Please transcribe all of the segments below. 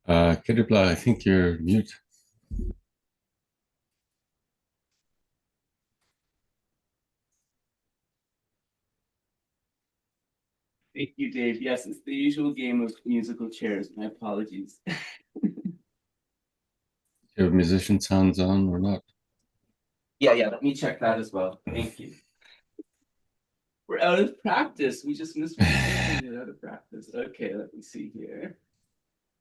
Kedubla, I think you're mute. Thank you, Dave. Yes, it's the usual game of musical chairs. My apologies. Your musician sounds on or not? Yeah, let me check that as well. Thank you. We're out of practice. We just missed one thing. We're out of practice. Okay, let me see here.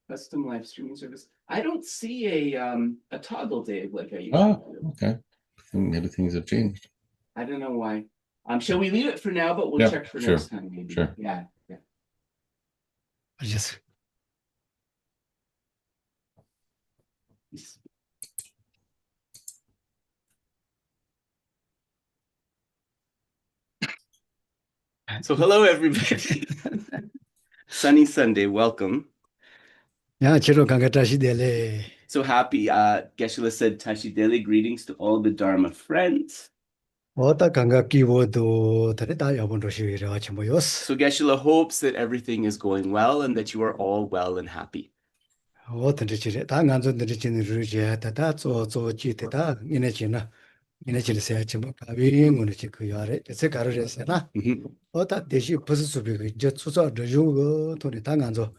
Custom live streaming service. I don't see a toggle, Dave, like I usually do. Okay. I think maybe things have changed. I don't know why. Shall we leave it for now, but we'll check for next time, maybe. Sure. Yeah. Yes. So hello, everybody. Sunny Sunday, welcome. Yeah, chiro kanga tashi dele. So happy. Geshe said Tashi Dele, greetings to all the Dharma friends. Ota kanga kiwo do tare ta yabon roshi ra chimo yos. So Geshe hopes that everything is going well and that you are all well and happy. Ota chire ta nganzo de chin ru je ta ta zo ji te ta ine china. Ine chile se chimo ka bi ngone chi ku yare. Se karu re se na. Ota deshi pusu su bi je su zo de ju go to ni ta nganzo.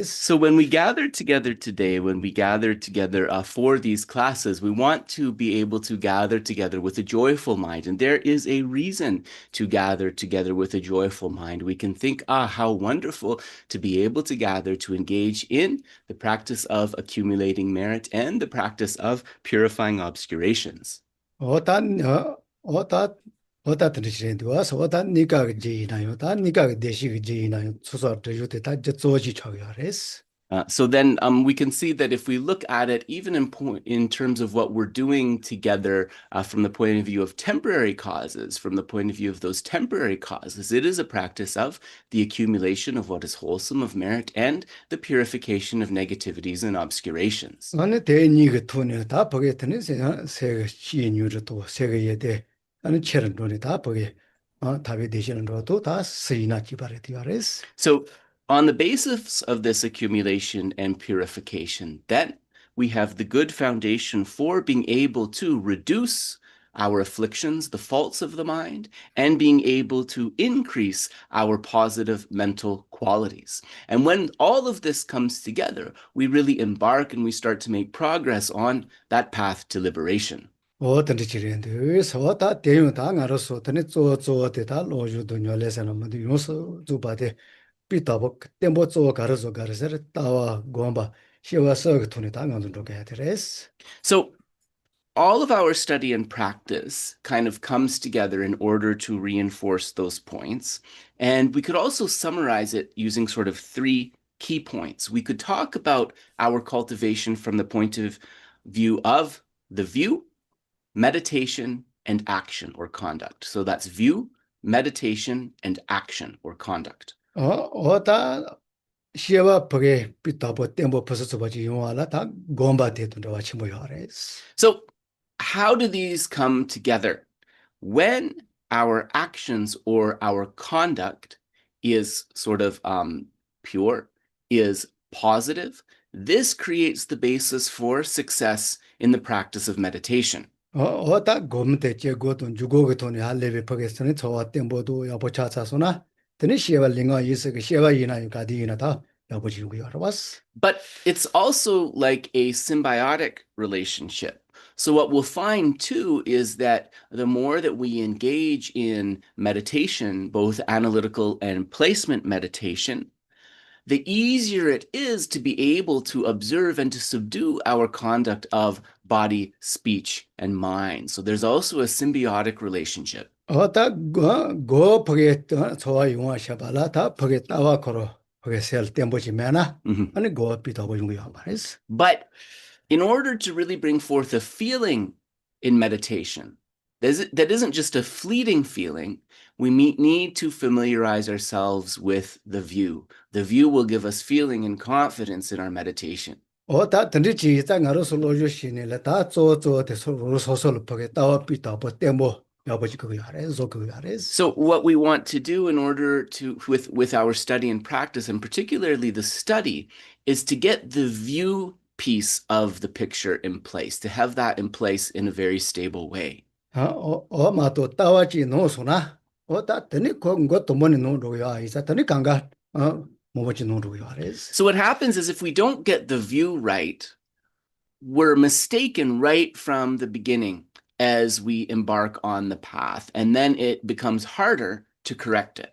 So when we gather together today, when we gather together for these classes, we want to be able to gather together with a joyful mind. And there is a reason to gather together with a joyful mind. We can think, how wonderful to be able to gather to engage in the practice of accumulating merit and the practice of purifying obscurations. Oda trishendu was oda nika ji na yo ta nika deshi ji na so so de te ta zo ji chao yares. So then we can see that if we look at it, even in terms of what we're doing together from the point of view of temporary causes, from the point of view of those temporary causes, it is a practice of the accumulation of what is wholesome, of merit, and the purification of negativities and obscurations. So on the basis of this accumulation and purification, then we have the good foundation for being able to reduce our afflictions, the faults of the mind, and being able to increase our positive mental qualities. And when all of this comes together, we really embark and we start to make progress on that path to liberation. So all of our study and practice kind of comes together in order to reinforce those points. And we could also summarize it using sort of 3 key points. We could talk about our cultivation from the point of view of the view, meditation, and action or conduct. So that's view, meditation, and action or conduct. So how do these come together? When our actions or our conduct is sort of pure, is positive, this creates the basis for success in the practice of meditation. So but it's also like a symbiotic relationship. So what we'll find too is that the more that we engage in meditation, both analytical and placement meditation, the easier it is to be able to observe and to subdue our conduct of body, speech, and mind. So there's also a symbiotic relationship. But in order to really bring forth a feeling in meditation, that isn't just a fleeting feeling, we need to familiarize ourselves with the view. The view will give us feeling and confidence in our meditation. 여보지 그거 하래, 저 그거 하래. So what we want to do in order to, with our study and practice, and particularly the study, is to get the view piece of the picture in place, to have that in place in a very stable way. 마도 따와지 노소나. 다 되니 그것도 뭐니 노로야. 이사 되니 강가 뭐지 노로야 하래. So what happens is if we don't get the view right, we're mistaken right from the beginning as we embark on the path, and then it becomes harder to correct it.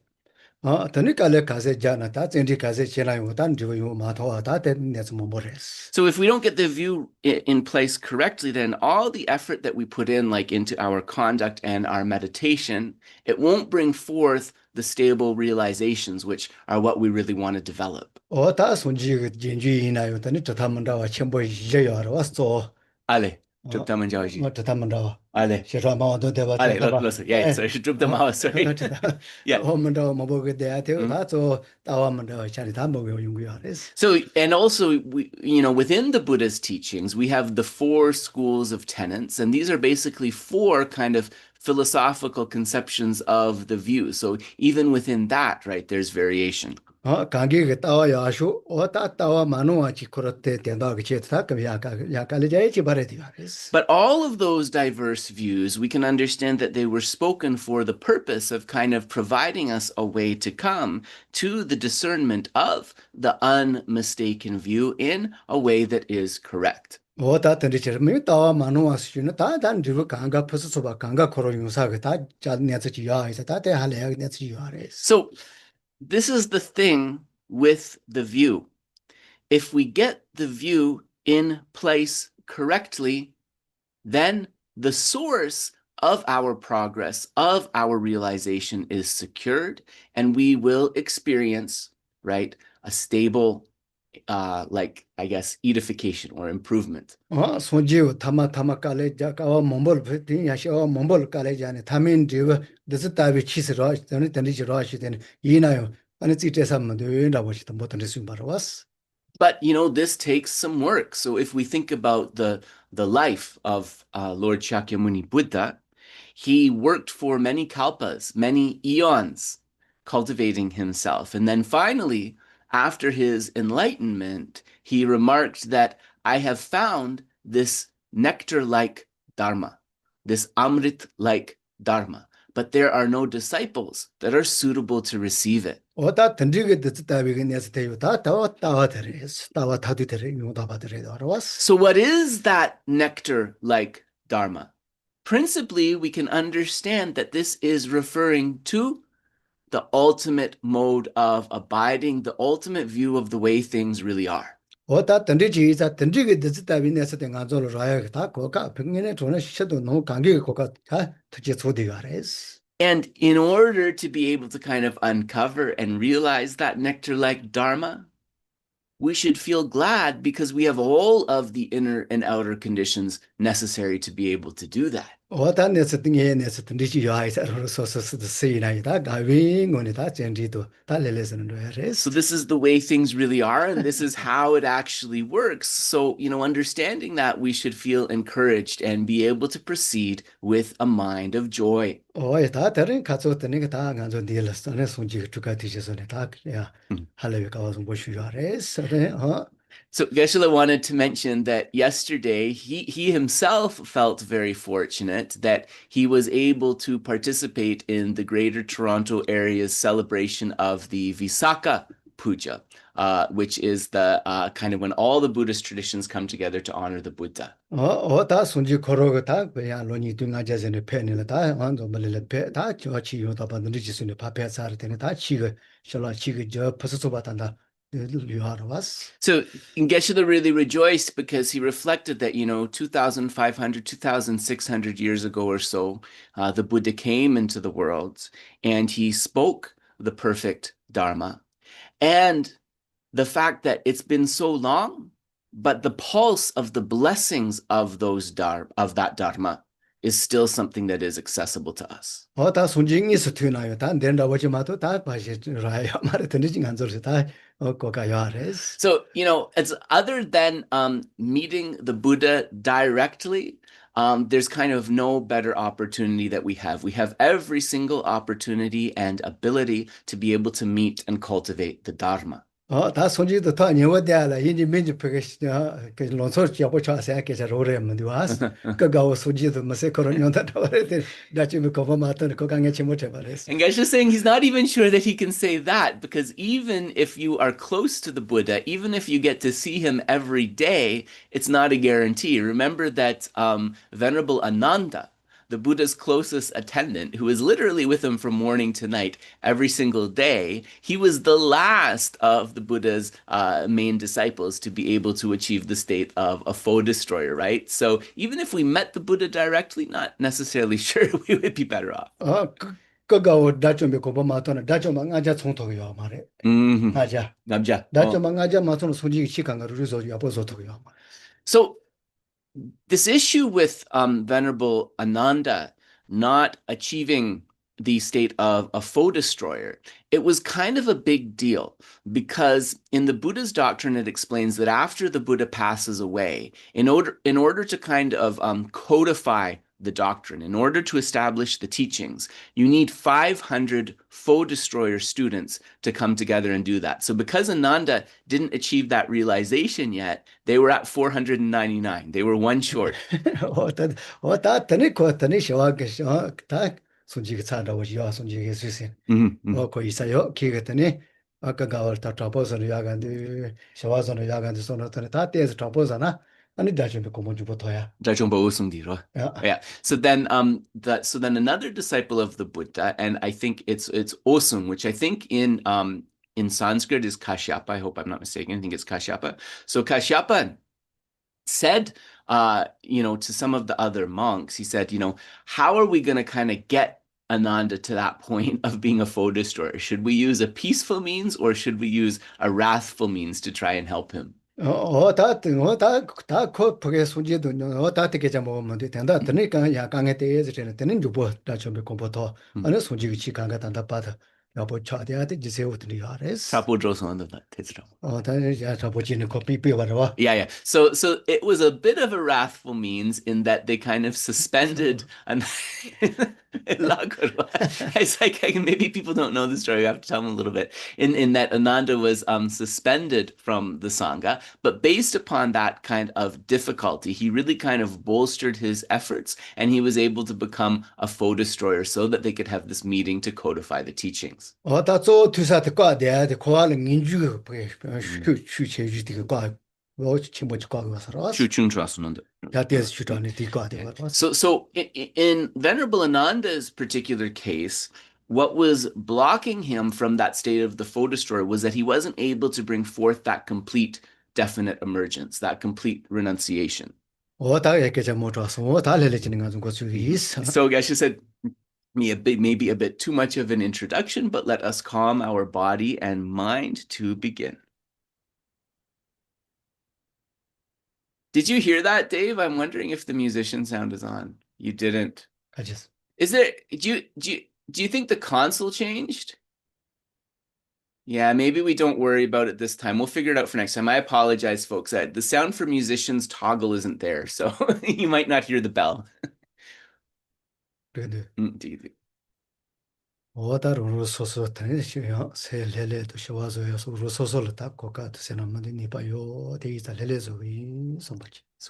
되니 갈래 가세 자나 다 젠디 가세 지나요. 단 지고 마토와 다 됐네서 뭐 뭐레스. So if we don't get the view in place correctly, then all the effort that we put in, like into our conduct and our meditation, it won't bring forth the stable realizations, which are what we really want to develop. 다 손지 진주이나요. 되니 저타만다와 첨부 이제요. 왔어. Ale, Druptamanjaji. 저타만다와. Ale. 시라마도 대바. Ale, listen. Yeah, sorry, Druptamawa, sorry. Yeah. 호문도 뭐보게 돼야요. 다저 따와만다와 자리 다 먹어 용구야. So, and also, within the Buddha's teachings, we have the 4 schools of tenets, and these are basically 4 kind of philosophical conceptions of the view. So even within that, right, there's variation. 강기가 따와야 아주 따와 마누와 지코르테 된다고 제타 그 야칼레자이지 바레디가. But all of those diverse views, we can understand that they were spoken for the purpose of kind of providing us a way to come to the discernment of the unmistaken view in a way that is correct. 다 던지처럼 따와 마누와 수는 다단 지고 강가 퍼스소바 강가 코로 용사가 다 자네츠지야 이사 다대 할래야 네츠지야. So this is the thing with the view. If we get the view in place correctly, then the source of our progress, of our realization is secured, and we will experience, right, a stable, edification or improvement. 손지우 타마 깔레 자가와 몽볼 야시오 몽볼 깔레자네 타민 지고 드스타비 치스로 저는 던지로 하시더니 이나요. 아니 찌테삼도 왜라고시도 못 던지수 바라was. But this takes some work. So if we think about the life of Lord Shakyamuni Buddha, he worked for many kalpas, many eons, cultivating himself. And then finally, after his enlightenment, he remarked that I have found this nectar-like dharma, this amrit-like dharma, but there are no disciples that are suitable to receive it. So what is that nectar-like dharma? Principally, we can understand that this is referring to the ultimate mode of abiding, the ultimate view of the way things really are. And in order to be able to kind of uncover and realize that nectar-like dharma, we should feel glad because we have all of the inner and outer conditions necessary to be able to do that. So this is the way things really are, and this is how it actually works. So, understanding that, we should feel encouraged and be able to proceed with a mind of joy. So Geshe wanted to mention that yesterday he himself felt very fortunate that he was able to participate in the Greater Toronto area's celebration of the Visakha Puja, which is the kind of when all the Buddhist traditions come together to honor the Buddha. So Geshe really rejoiced because he reflected that, 2,500, 2,600 years ago or so, the Buddha came into the world and he spoke the perfect Dharma. And the fact that it's been so long, but the pulse of the blessings of that Dharma is still something that is accessible to us. So, it's other than meeting the Buddha directly, there's kind of no better opportunity that we have. We have every single opportunity and ability to be able to meet and cultivate the dharma. 다 손지도 더 nhiều 대라 인지 민지 그 논설 잡고 차세 계자 로레면 되와스 그가고 손지도 마세 그런 년다 더레데 다치면 거버 마트는 거강에 치못 해버렸어. And Geshe is saying he's not even sure that he can say that, because even if you are close to the Buddha, even if you get to see him every day, it's not a guarantee. Remember that Venerable Ananda, the Buddha's closest attendant, who is literally with him from morning to night every single day, he was the last of the Buddha's main disciples to be able to achieve the state of a foe destroyer, right? So even if we met the Buddha directly, not necessarily sure we would be better off. 그가고 다좀 거버 마트는 다좀 안자 총토요 말해. 맞아. 남자. 다좀 안자 마트는 손지 시간을 루서 야보서 토요. So this issue with Venerable Ananda not achieving the state of a foe destroyer, it was kind of a big deal, because in the Buddha's doctrine, it explains that after the Buddha passes away, in order to kind of codify the doctrine, in order to establish the teachings, you need 500 foe destroyer students to come together and do that. So because Ananda didn't achieve that realization yet, they were at 499. They were one short. 다 tani shawag 다 손지가 차다고 지와 손지가 수신. 거 있어요. 기get더니 아까 가을 다 잡아서는 야간데 샤와서는 야간데 손었더니 다 떼서 잡아서나 아니 다좀 고문 주부터야. Yeah. So then another disciple of the Buddha, and I think it's Osung, which I think in Sanskrit is Kashyapa. I hope I'm not mistaken. I think it's Kashyapa. So Kashyapa said to some of the other monks, he said, how are we going to kind of get Ananda to that point of being a foe destroyer? Should we use a peaceful means, or should we use a wrathful means to try and help him? 다 거기에 손지도 다 되게 잘 먹으면 돼. 된다. 그러니까 약간의 때에서 저는 되는 주보 다 좀 공부터 어느 손지기 시간가 단다 받아. 여보 차대한테 지세우더니 알았어. Yeah. So it was a bit of a wrathful means in that they kind of suspended it's like maybe people don't know the story. I have to tell them a little bit. In that Ananda was suspended from the Sangha, but based upon that kind of difficulty, he really kind of bolstered his efforts, and he was able to become a foe destroyer so that they could have this meeting to codify the teachings. So in Venerable Ananda's particular case, what was blocking him from that state of the foe destroyer was that he wasn't able to bring forth that complete definite emergence, that complete renunciation. So Geshe said, maybe a bit too much of an introduction, but let us calm our body and mind to begin. Did you hear that, Dave? I'm wondering if the musician sound is on. You didn't. Is there? Do you think the console changed? Yeah, maybe we don't worry about it this time. We'll figure it out for next time. I apologize, folks. The sound for musicians toggle isn't there, so you might not hear the bell. So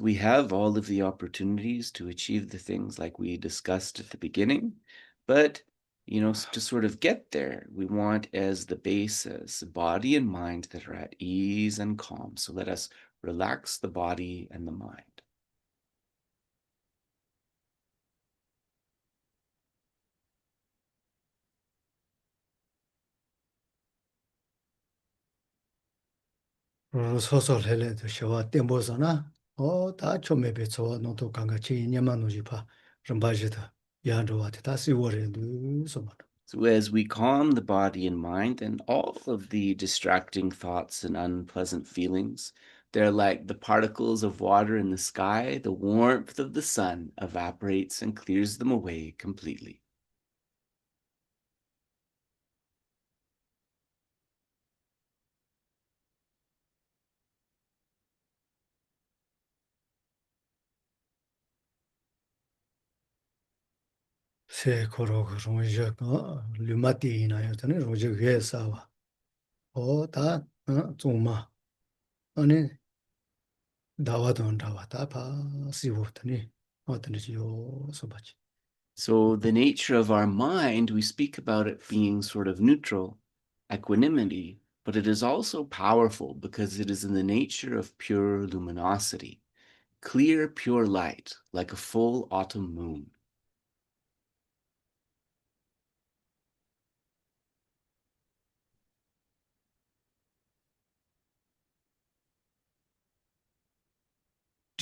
we have all of the opportunities to achieve the things like we discussed at the beginning, but to sort of get there, we want as the basis body and mind that are at ease and calm. So let us relax the body and the mind. So as we calm the body and mind and all of the distracting thoughts and unpleasant feelings, they're like the particles of water in the sky. The warmth of the sun evaporates and clears them away completely. Se koro rongje lumati na yo tane rongje ge sawa. O ta zuma. Ane dawa don dawa ta pa siwo tane. O tane yo sobachi. So the nature of our mind, we speak about it being sort of neutral, equanimity, but it is also powerful because it is in the nature of pure luminosity, clear, pure light, like a full autumn moon.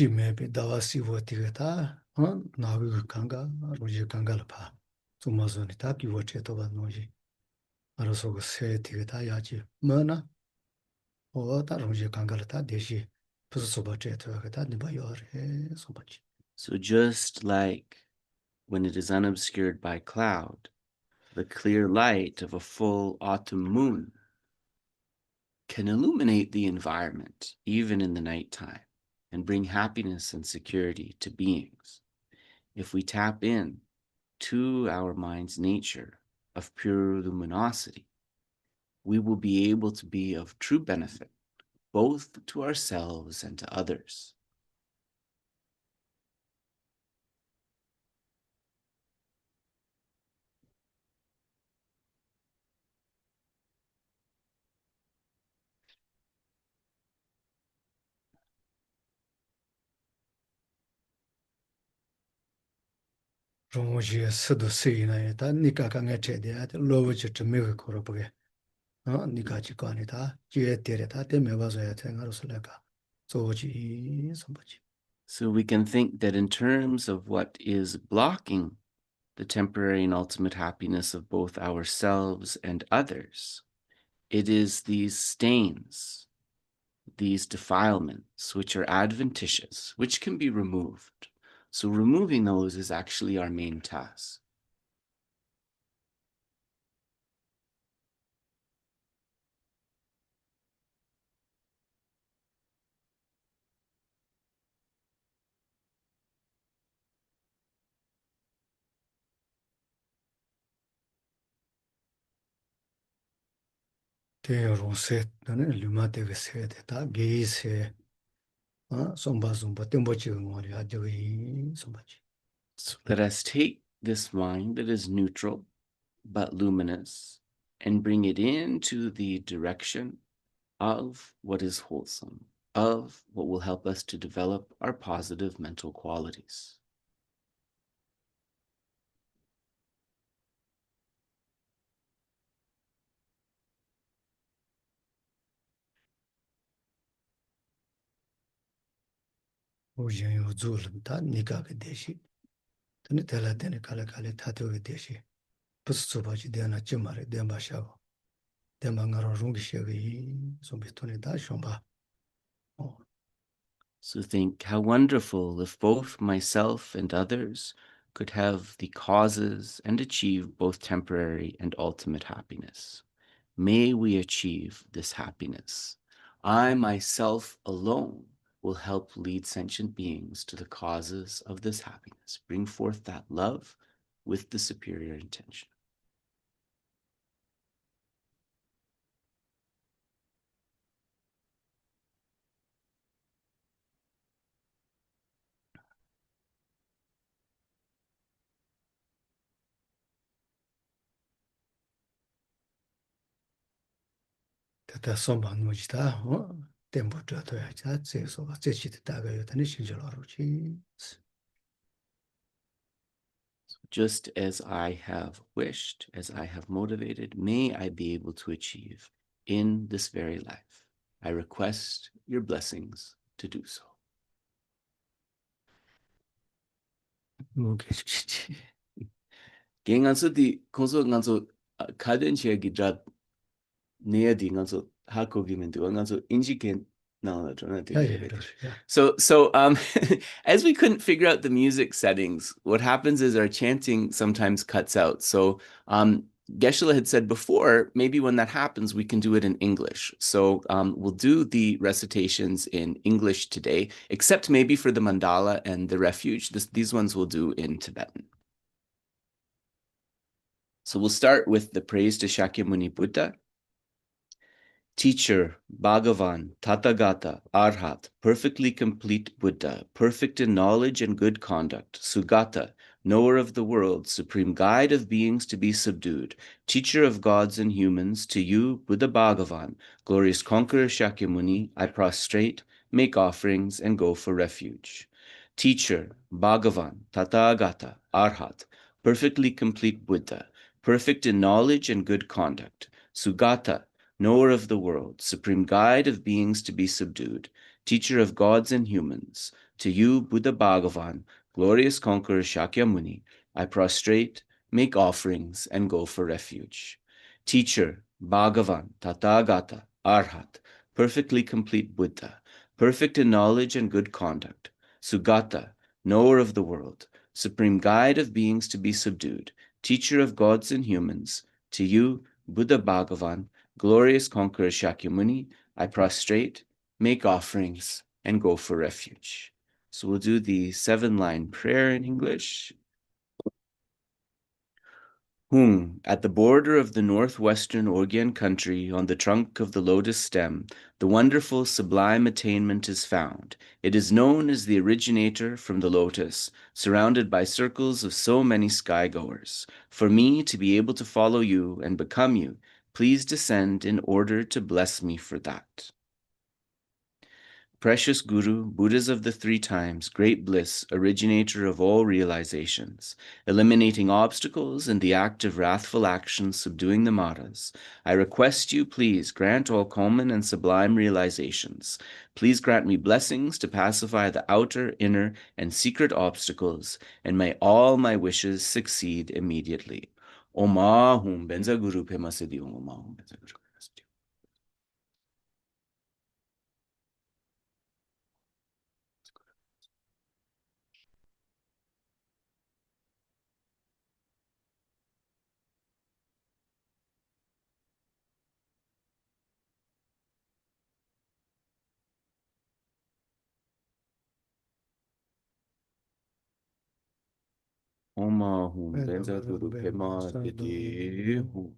Maybe dawa siwo tiga ta nawi kanga rongje kanga la pa. Zuma zoni ta ki wo che to ba noji. Aro so go se tiga ta ya ji. Mana o ta rongje kanga la ta deshi. Pusu soba che to ga ta niba yo re sobachi. So just like when it is unobscured by cloud, the clear light of a full autumn moon can illuminate the environment, even in the nighttime, and bring happiness and security to beings. If we tap in to our mind's nature of pure luminosity, we will be able to be of true benefit, both to ourselves and to others. Rongje sudu si na ya ta nika ka nga che de ta lowo che chme ga koro page. Nika chi ka ni ta je tere ta te me ba so ya te ngaro so la ka. So ji sobachi. So we can think that in terms of what is blocking the temporary and ultimate happiness of both ourselves and others, it is these stains, these defilements, which are adventitious, which can be removed. So removing those is actually our main task. Te rong se ne luma te ge se de ta ge se. Somba somba tembo chi ngo ya de sobachi. So let us take this mind that is neutral but luminous and bring it into the direction of what is wholesome, of what will help us to develop our positive mental qualities. Ujian yu zu lim ta nika ge deshi. Tene tela tene kala kala tato ge deshi. Pus sobachi de na chimare de ba shago. De ma ngaro rong ge she ge sombi tone da shomba. So think how wonderful if both myself and others could have the causes and achieve both temporary and ultimate happiness. May we achieve this happiness. I myself alone will help lead sentient beings to the causes of this happiness. Bring forth that love with the superior intention. Tata somba nuji ta tembo to ya cha tse soba tse chi ta ga yo tane shinjo la ro chi. Just as I have wished, as I have motivated, may I be able to achieve in this very life. I request your blessings to do so. Okay, chi. Genganso di konso nganso kaden chia gidrat nea di nganso hako gimentu nganso injiken na Yeah. So as we couldn't figure out the music settings, what happens is our chanting sometimes cuts out. So Geshe had said before, maybe when that happens, we can do it in English. So we'll do the recitations in English today, except maybe for the mandala and the refuge. These ones we'll do in Tibetan. So we'll start with the praise to Shakyamuni Buddha. Teacher, Bhagavan, Tathagata, Arhat, perfectly complete Buddha, perfect in knowledge and good conduct, Sugata, knower of the world, supreme guide of beings to be subdued, teacher of gods and humans, to you, Buddha Bhagavan, glorious conqueror Shakyamuni, I prostrate, make offerings, and go for refuge. Teacher, Bhagavan, Tathagata, Arhat, perfectly complete Buddha, perfect in knowledge and good conduct, Sugata, knower of the world, supreme guide of beings to be subdued, teacher of gods and humans, to you, Buddha Bhagavan, glorious conqueror Shakyamuni, I prostrate, make offerings, and go for refuge. Teacher, Bhagavan, Tathagata, Arhat, perfectly complete Buddha, perfect in knowledge and good conduct, Sugata, knower of the world, supreme guide of beings to be subdued, teacher of gods and humans, to you, Buddha Bhagavan, glorious conqueror Shakyamuni, I prostrate, make offerings, and go for refuge. So we'll do the 7-line prayer in English. Hung, at the border of the northwestern Orgyan country, on the trunk of the lotus stem, the wonderful sublime attainment is found. It is known as the originator from the lotus, surrounded by circles of so many skygoers. For me to be able to follow you and become you, please descend in order to bless me for that. Precious Guru, Buddhas of the three times, great bliss, originator of all realizations, eliminating obstacles in the act of wrathful action, subduing the maras, I request you, please grant all common and sublime realizations. Please grant me blessings to pacify the outer, inner, and secret obstacles, and may all my wishes succeed immediately. Om Ahum Benza Guru Pema Siddhi Om Ahum Benza Guru. Om Ahum Benza Guru Pema Siddhi Hum.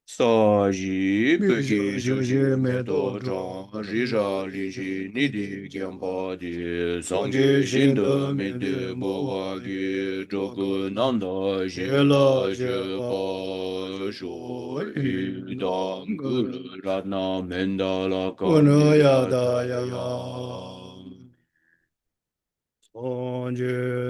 Saji Peki Shuji Medo Chang Rija Lishi Nidi Gyampa Di Sangye Shinda Midi Bowa Gi Choku Nanda Shela Shepa Sho Idam Guru Ratna Mendala Kami Yada Ya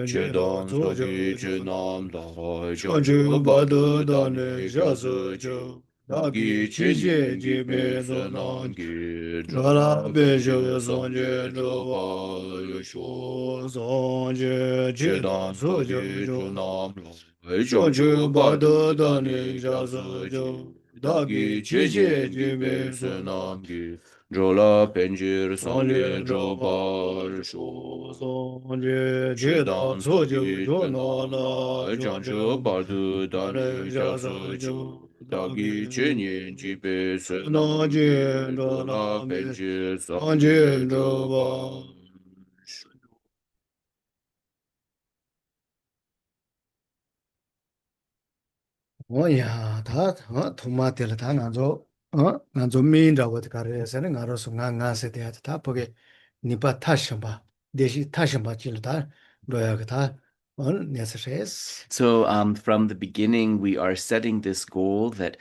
Chedam Sogi Chenam Dai Chanchu Badu Dani Shasu Chu Dagi Chiji Jibe Sunangi Jala Beju Sonje Chopa Yushu Sonje Chedam Sogi Chenam Dai Chanchu Badu Dani Shasu Chu Dagi Chiji Jibe Sunangi Jola Penjir Sangye Jobar Shu Sangye Chedan Soju Jonala Janju Bardu Dane Jasu Ju Dagi Chenye Jibe Senanje Jola Penjir Sangye Jobar 뭐야, 다, 토마텔 다 나조 미인다고 가르에서는 나로서 나가서 돼야 다 보게 니바 타셔봐. 대시 타셔봐 질다. 로야 다 necessaries. So from the beginning, we are setting this goal that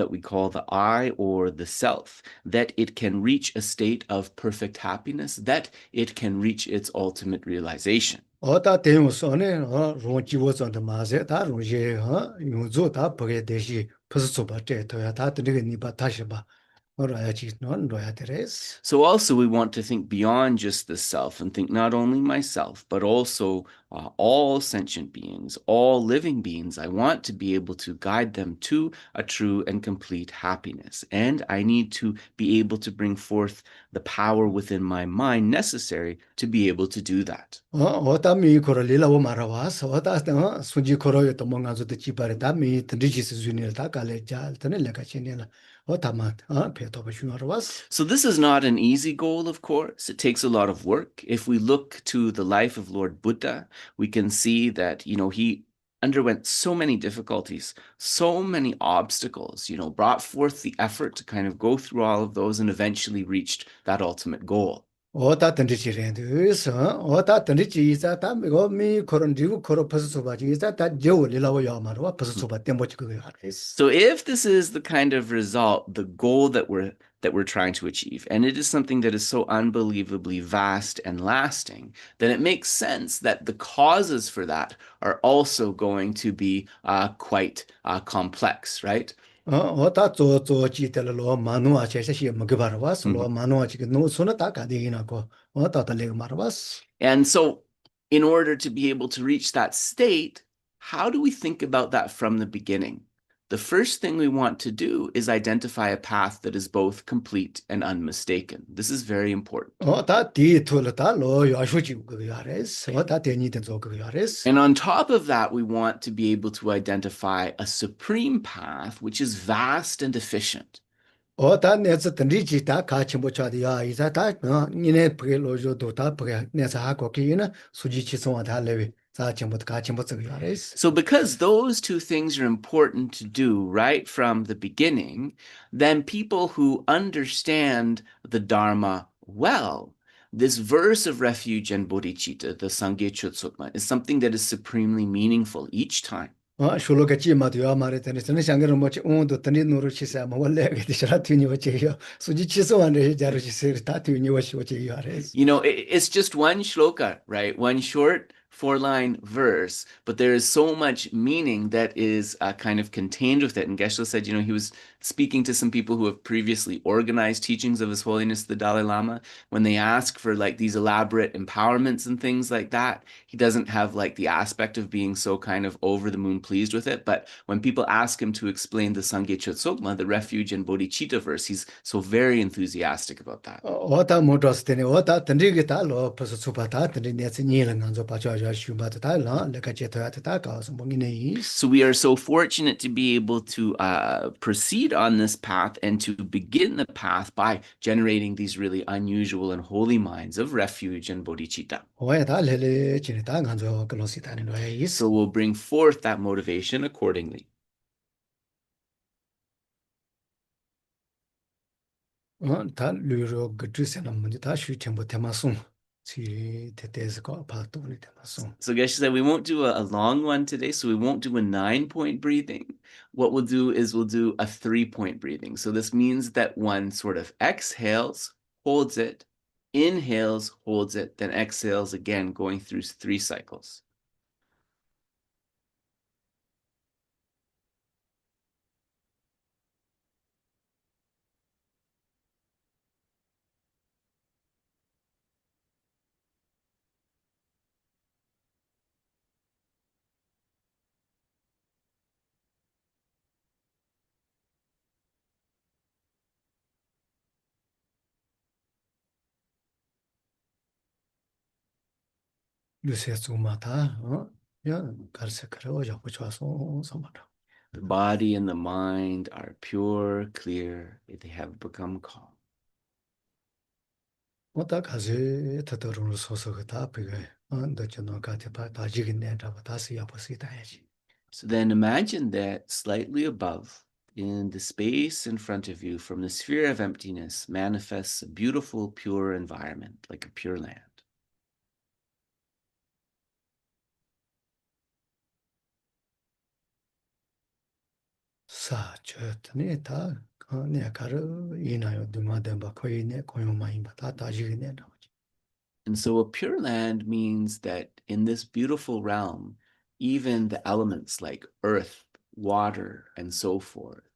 we call the I or the self, that it can reach a state of perfect happiness, that it can reach its ultimate realization. 어다 대용선에 롱지워선데 마세 다 롱제 용조 다 보게 대시 퍼스소바 제토야 다 드리게 니바 타셔봐. So also we want to think beyond just the self and think not only myself, but also all sentient beings, all living beings. I want to be able to guide them to a true and complete happiness. And I need to be able to bring forth the power within my mind necessary to be able to do that. So this is not an easy goal, of course. It takes a lot of work. If we look to the life of Lord Buddha, we can see that, he underwent so many difficulties, so many obstacles, brought forth the effort to kind of go through all of those and eventually reached that ultimate goal. 오다 던지지랜드서 오다 던지지자 담고 미 코런 리고 코로 퍼스소바지 이자 다 제올이라고 야마로 퍼스소바 템보치 그거 하레스. So if this is the kind of result, the goal that we're trying to achieve, and it is something that is so unbelievably vast and lasting, then it makes sense that the causes for that are also going to be quite complex, right? 오다 조지텔로 마누아 제시 먹바라와스 로 마누아 지금 노소나 다 가디나고 오다다 레 마라와스. And so in order to be able to reach that state, how do we think about that from the beginning? The first thing we want to do is identify a path that is both complete and unmistaken. This is very important. And on top of that, we want to be able to identify a supreme path which is vast and efficient. So because those two things are important to do right from the beginning, then people who understand the Dharma well, this verse of Refuge and bodhicitta, the Sangye Chutsukma, is something that is supremely meaningful each time. So we are it's just one shloka, right? One short 4-line verse, but there is so much meaning that is kind of contained with it. And Geshe said, he was speaking to some people who have previously organized teachings of His Holiness the Dalai Lama. When they ask for like these elaborate empowerments and things like that, he doesn't have like the aspect of being so kind of over the moon pleased with it. But when people ask him to explain the Sangye Chutsukma, the Refuge and bodhicitta verse, he's so very enthusiastic about that. So we are so fortunate to be able to proceed on this path and to begin the path by generating these really unusual and holy minds of refuge and bodhicitta. So we'll bring forth that motivation accordingly. So Geshe said we won't do a long one today, so we won't do a 9-point breathing. What we'll do is we'll do a 3-point breathing. So this means that one sort of exhales, holds it, inhales, holds it, then exhales again, going through 3 cycles. The body and the mind are pure, clear, they have become calm. So then imagine that slightly above, in the space in front of you, from the sphere of emptiness, manifests a beautiful, pure environment, like a pure land. And so a pure land means that in this beautiful realm, even the elements like earth, water, and so forth,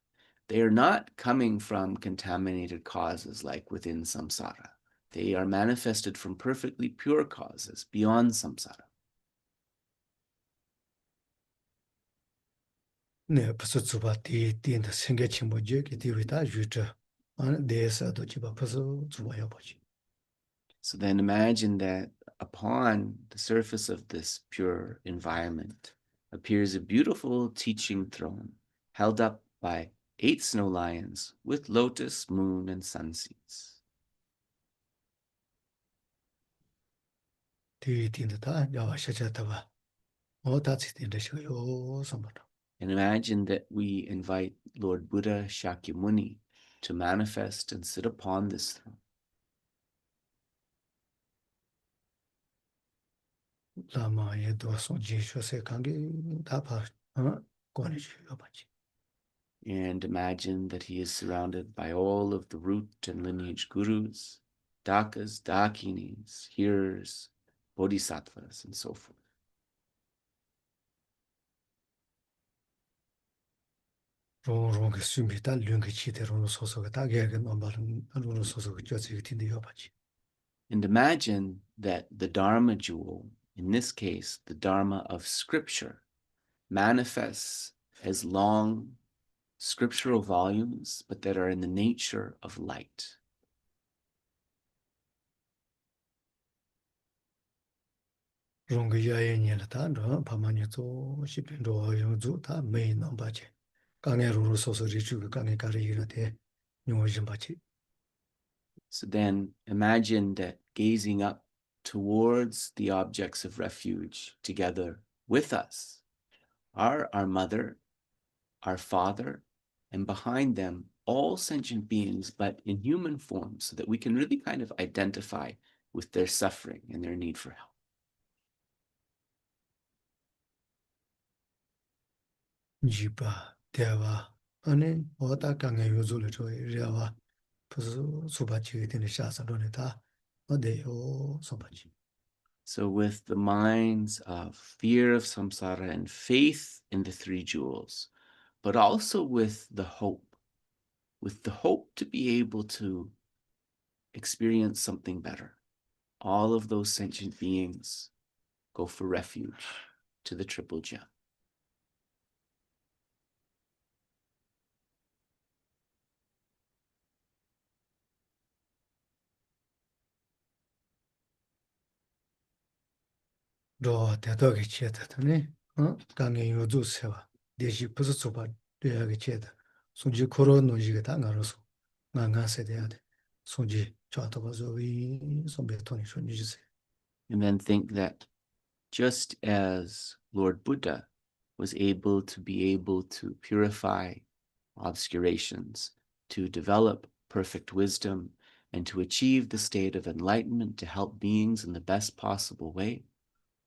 they are not coming from contaminated causes like within samsara. They are manifested from perfectly pure causes beyond samsara. So then imagine that upon the surface of this pure environment appears a beautiful teaching throne held up by 8 snow lions with lotus, moon, and sun seeds. And imagine that we invite Lord Buddha Shakyamuni to manifest and sit upon this throne. And imagine that he is surrounded by all of the root and lineage gurus, dakas, dakinis, hearers, bodhisattvas, and so forth. And imagine that the Dharma jewel, in this case, the Dharma of Scripture, manifests as long scriptural volumes, but that are in the nature of light. So then imagine that gazing up towards the objects of refuge together with us are our mother, our father, and behind them all sentient beings, but in human form, so that we can really kind of identify with their suffering and their need for help. So with the minds of fear of samsara and faith in the three jewels, but also with the hope to be able to experience something better. All of those sentient beings go for refuge to the triple gem. And then think that just as Lord Buddha was able to purify obscurations, to develop perfect wisdom, and to achieve the state of enlightenment to help beings in the best possible way,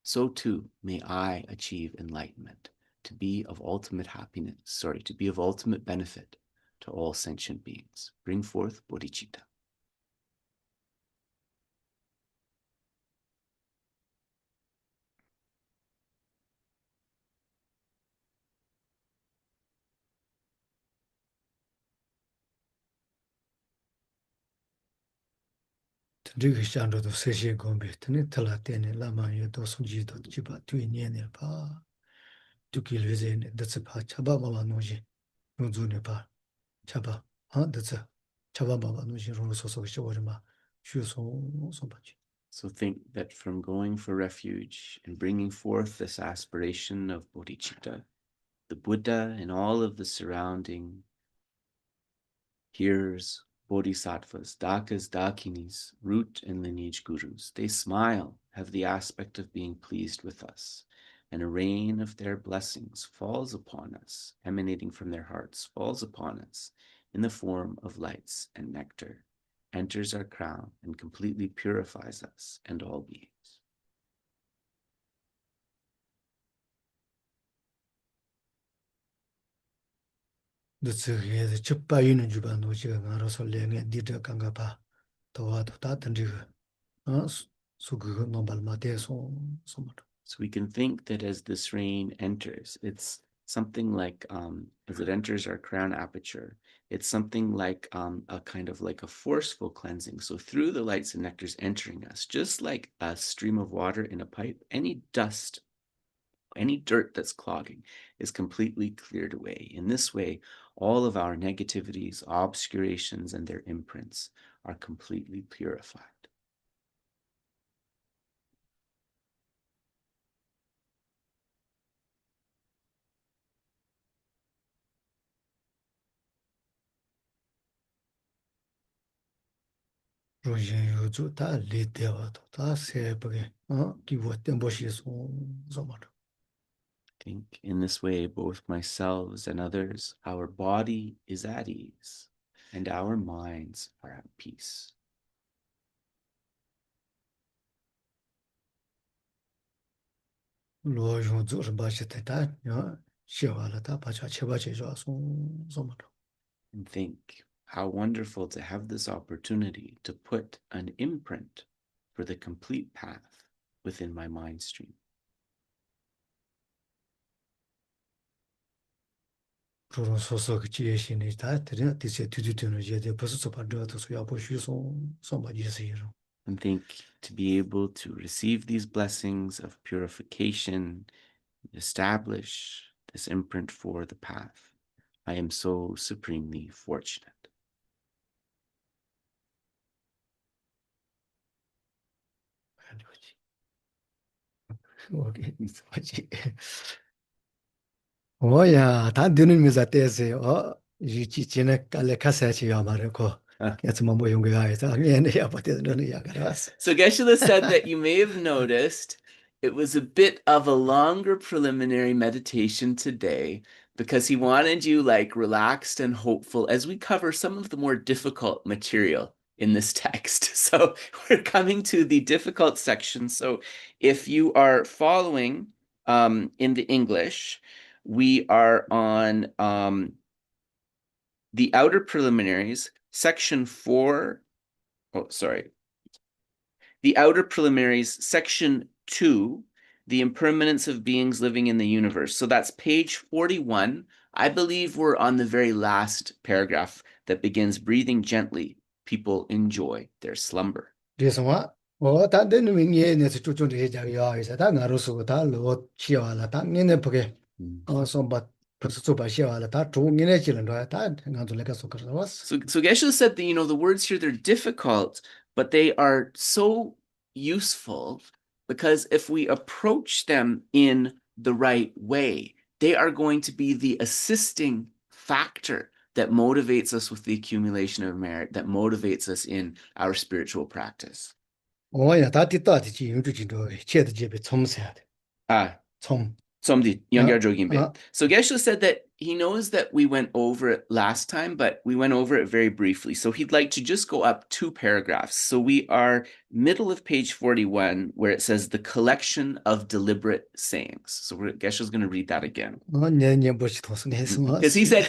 so too may I achieve enlightenment, to be of ultimate to be of ultimate benefit to all sentient beings. Bring forth bodhicitta. So think that from going for refuge and bringing forth this aspiration of bodhicitta, the Buddha and all of the surrounding hearers, bodhisattvas, dakas, dakinis, root and lineage gurus, they smile, have the aspect of being pleased with us, and a rain of their blessings falls upon us, emanating from their hearts, falls upon us in the form of lights and nectar, enters our crown and completely purifies us and all beings. So we can think that as this rain enters, it's something like, as it enters our crown aperture, it's something like a kind of like a forceful cleansing. So through the lights and nectars entering us, just like a stream of water in a pipe, any dust, any dirt that's clogging is completely cleared away. In this way, all of our negativities, obscurations, and their imprints are completely purified. Think in this way, both myself and others, our body is at ease and our minds are at peace. And think how wonderful to have this opportunity to put an imprint for the complete path within my mind stream. And think to be able to receive these blessings of purification, establish this imprint for the path. I am so supremely fortunate. 오야 다 되는 미사 때세 유치 지네 깔레 카사치 야마르고 야츠마 뭐 용가야서 얘네 야바데는 야가라스. So Geshe said that you may have noticed it was a bit of a longer preliminary meditation today because he wanted you like relaxed and hopeful as we cover some of the more difficult material in this text. So we're coming to the difficult section. So if you are following in the English, we are on the outer preliminaries, section 4. Oh, sorry. The outer preliminaries, section 2, the impermanence of beings living in the universe. So that's page 41. I believe we're on the very last paragraph that begins breathing gently. People enjoy their slumber. 그래서 다 되는 미에네서 쪼쪼도 해자야 해서 다 나로서 다로 치와라 다 니네 보게 som바 벌써 좁아시와라 다 좋은이네 지는 거야 다 나도래가 소크라스. So Geshe said that, the words here, they're difficult, but they are so useful because if we approach them in the right way, they are going to be the assisting factor that motivates us with the accumulation of merit, that motivates us in our spiritual practice. 오야 다 뒤따지지 유주지도 체드 집에 첨세야 돼. 첨. Somdi, So Geshe said that he knows that we went over it last time, but we went over it very briefly. So he'd like to just go up 2 paragraphs. So we are middle of page 41, where it says the collection of deliberate sayings. So Geshe's going to read that again. Because he said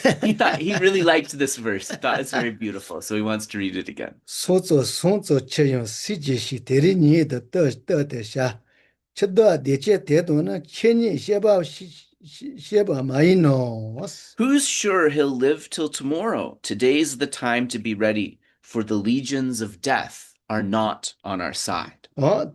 he really liked this verse. He thought it's very beautiful. So he wants to read it again. 소조 송조 체용 시지시 대리니의 뜻뜻샤 쳇도 대체 대도는 천이 셰바 마이노스. Who's sure he'll live till tomorrow? Today's the time to be ready, for the legions of death are not on our side. 다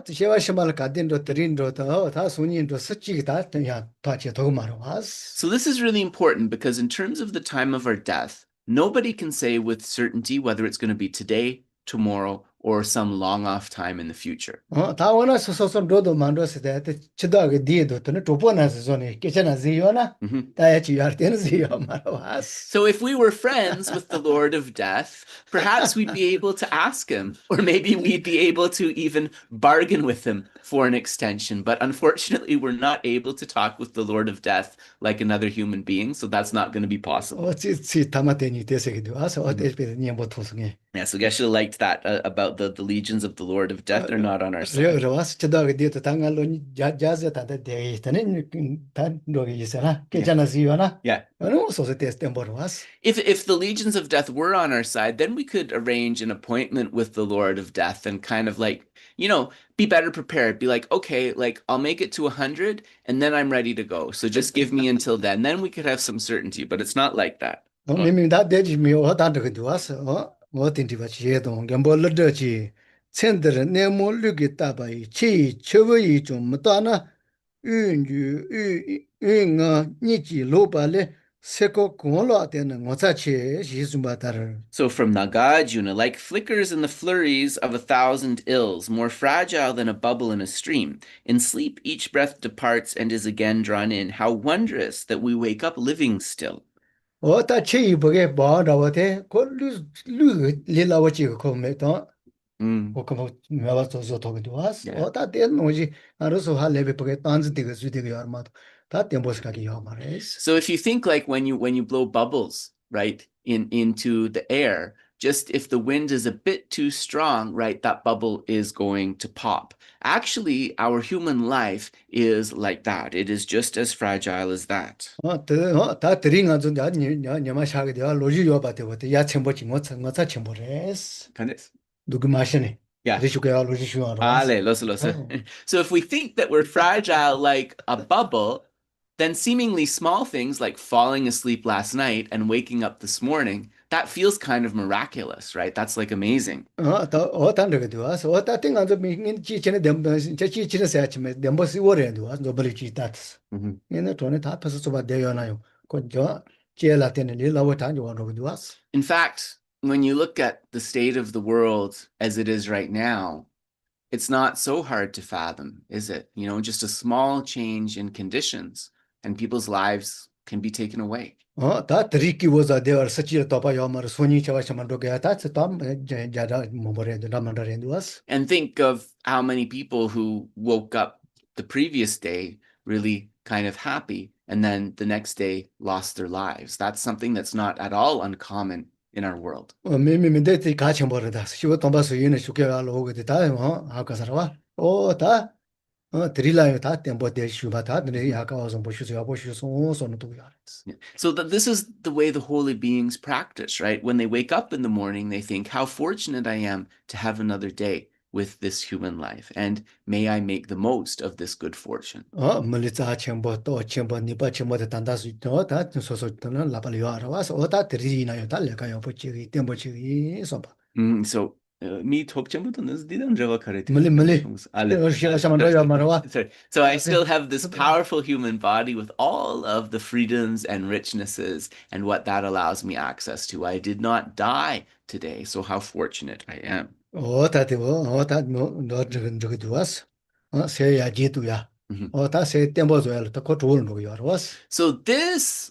셰바 셰마를 가딘도 드린도 다 손인도 스치기 다 그냥 다치 더 말아와스. So this is really important because in terms of the time of our death, nobody can say with certainty whether it's going to be today, tomorrow, or some long off time in the future. 다 원해서 소소로도 만들었을 때 치다게 뒤에도 또 두번에서 전에 괜찮아 지요나 다야지 할 때는 지요 말아와스. So if we were friends with the Lord of Death, perhaps we'd be able to ask him, or maybe we'd be able to even bargain with him for an extension. But unfortunately, we're not able to talk with the Lord of Death like another human being, so that's not going to be possible. 담아대니 대세기도 와서 어때서 니뭐 통성해. Yeah, so Geshe liked that about the legions of the Lord of Death. They're not on our side. 와서 치다게 뒤에도 당할로 자자 다데 대이스는 단 로기 있잖아. 괜찮아 지요나. Yeah. If the legions of death were on our side, then we could arrange an appointment with the Lord of Death and kind of like, be better prepared. Be like, okay, like I'll make it to 100 and then I'm ready to go. So just give me until then. Then we could have some certainty, but it's not like that. So from Nagarjuna, like flickers in the flurries of 1,000 ills, more fragile than a bubble in a stream. In sleep, each breath departs and is again drawn in. How wondrous that we wake up living still. 뭐 매와 조조 도기도 왔어. Yeah. 다 되는지 알아서 할래베 보게 단지 되게 수되게 얼마도 다 템보스가게 요 말이스. So if you think like when you blow bubbles, right, into the air, just if the wind is a bit too strong, right, that bubble is going to pop. Actually, our human life is like that. It is just as fragile as that. 다 드링한 좀 냐마 샤게 되어 로지 요 바테고 야 템보지 뭐차 템보레스. Goodness. 누구 마시네. Yeah. 드리슈가 로지 슈아로. Ale, losa. So if we think that we're fragile like a bubble, then seemingly small things like falling asleep last night and waking up this morning, that feels kind of miraculous, right? That's like amazing. 단르게 되어서 다 땡한 좀 지체네 뎀 지체네 세치메 뎀보시 오레 되어서 노블리지 다트. 얘네 돈에 다 패서 좀 되어나요. 그저 제라 때는 리라고 단지 원로 되어서. In fact, when you look at the state of the world as it is right now, it's not so hard to fathom, is it? You know, just a small change in conditions and people's lives can be taken away. 다 드리키 was there such a top yamar soni chawa shamandoga that's a tom jada momore ramandare was. And think of how many people who woke up the previous day really kind of happy and then the next day lost their lives. That's something that's not at all uncommon in our world. 메메메데 같이 버르다. 시고 tomba서 이네 죽게가 로게 다 아까서와. 다 드릴라요 다 템보데 슈바 다 드네 아까워서 보시죠. 보시죠. 손도 도야. So that this is the way the holy beings practice, right? When they wake up in the morning, they think, how fortunate I am to have another day with this human life, and may I make the most of this good fortune. 멀리자 첨보 또 첨보 니바 첨보데 단다수 다 소소는 라발요 알아와서 다 드리나요 달래가요 보지 템보지 소바. So me tokchambuton is didn't Mali. Sorry. So I still have this powerful human body with all of the freedoms and richnesses and what that allows me access to. I did not die today, so how fortunate I am. 다 되고 다 저거 두었어. 세야 지도야. 세 템보줘야 다 고조는 거요 알아왔어. So this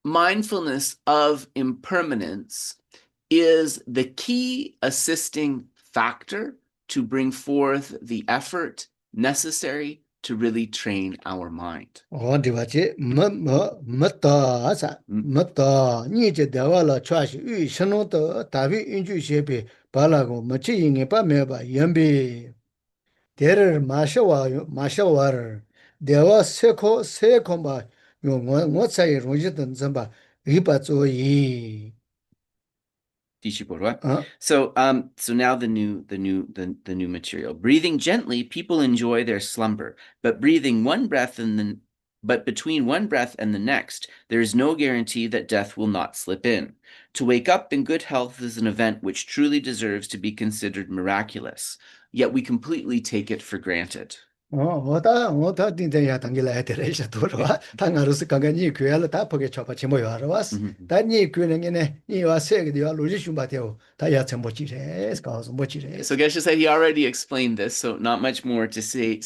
mindfulness of impermanence is the key assisting factor to bring forth the effort necessary to really train our mind. 어디와지 뭐뭐뭐다사 뭐다 니제 대화라 차시 이 신호도 다비 인주시에 발라고 뭐지 인게 빠매바 연비 대를 마셔와를 대화 세코마 요 사이 로지든 점바 리바조이 So now the new material. Breathing gently, people enjoy their slumber, but between one breath and the next, there is no guarantee that death will not slip in. To wake up in good health is an event which truly deserves to be considered miraculous, yet we completely take it for granted. 어다 딘데야 당길라 에테레샤 도로와 당아르스 강간이 괴알 다 포게 쳐봐 지모요 알아왔어 다니 괴능에네 이와 세게디와 로지슈바테오 다야 첨보지레 가서 뭐지레. So Geshe said he already explained this, so not much more to say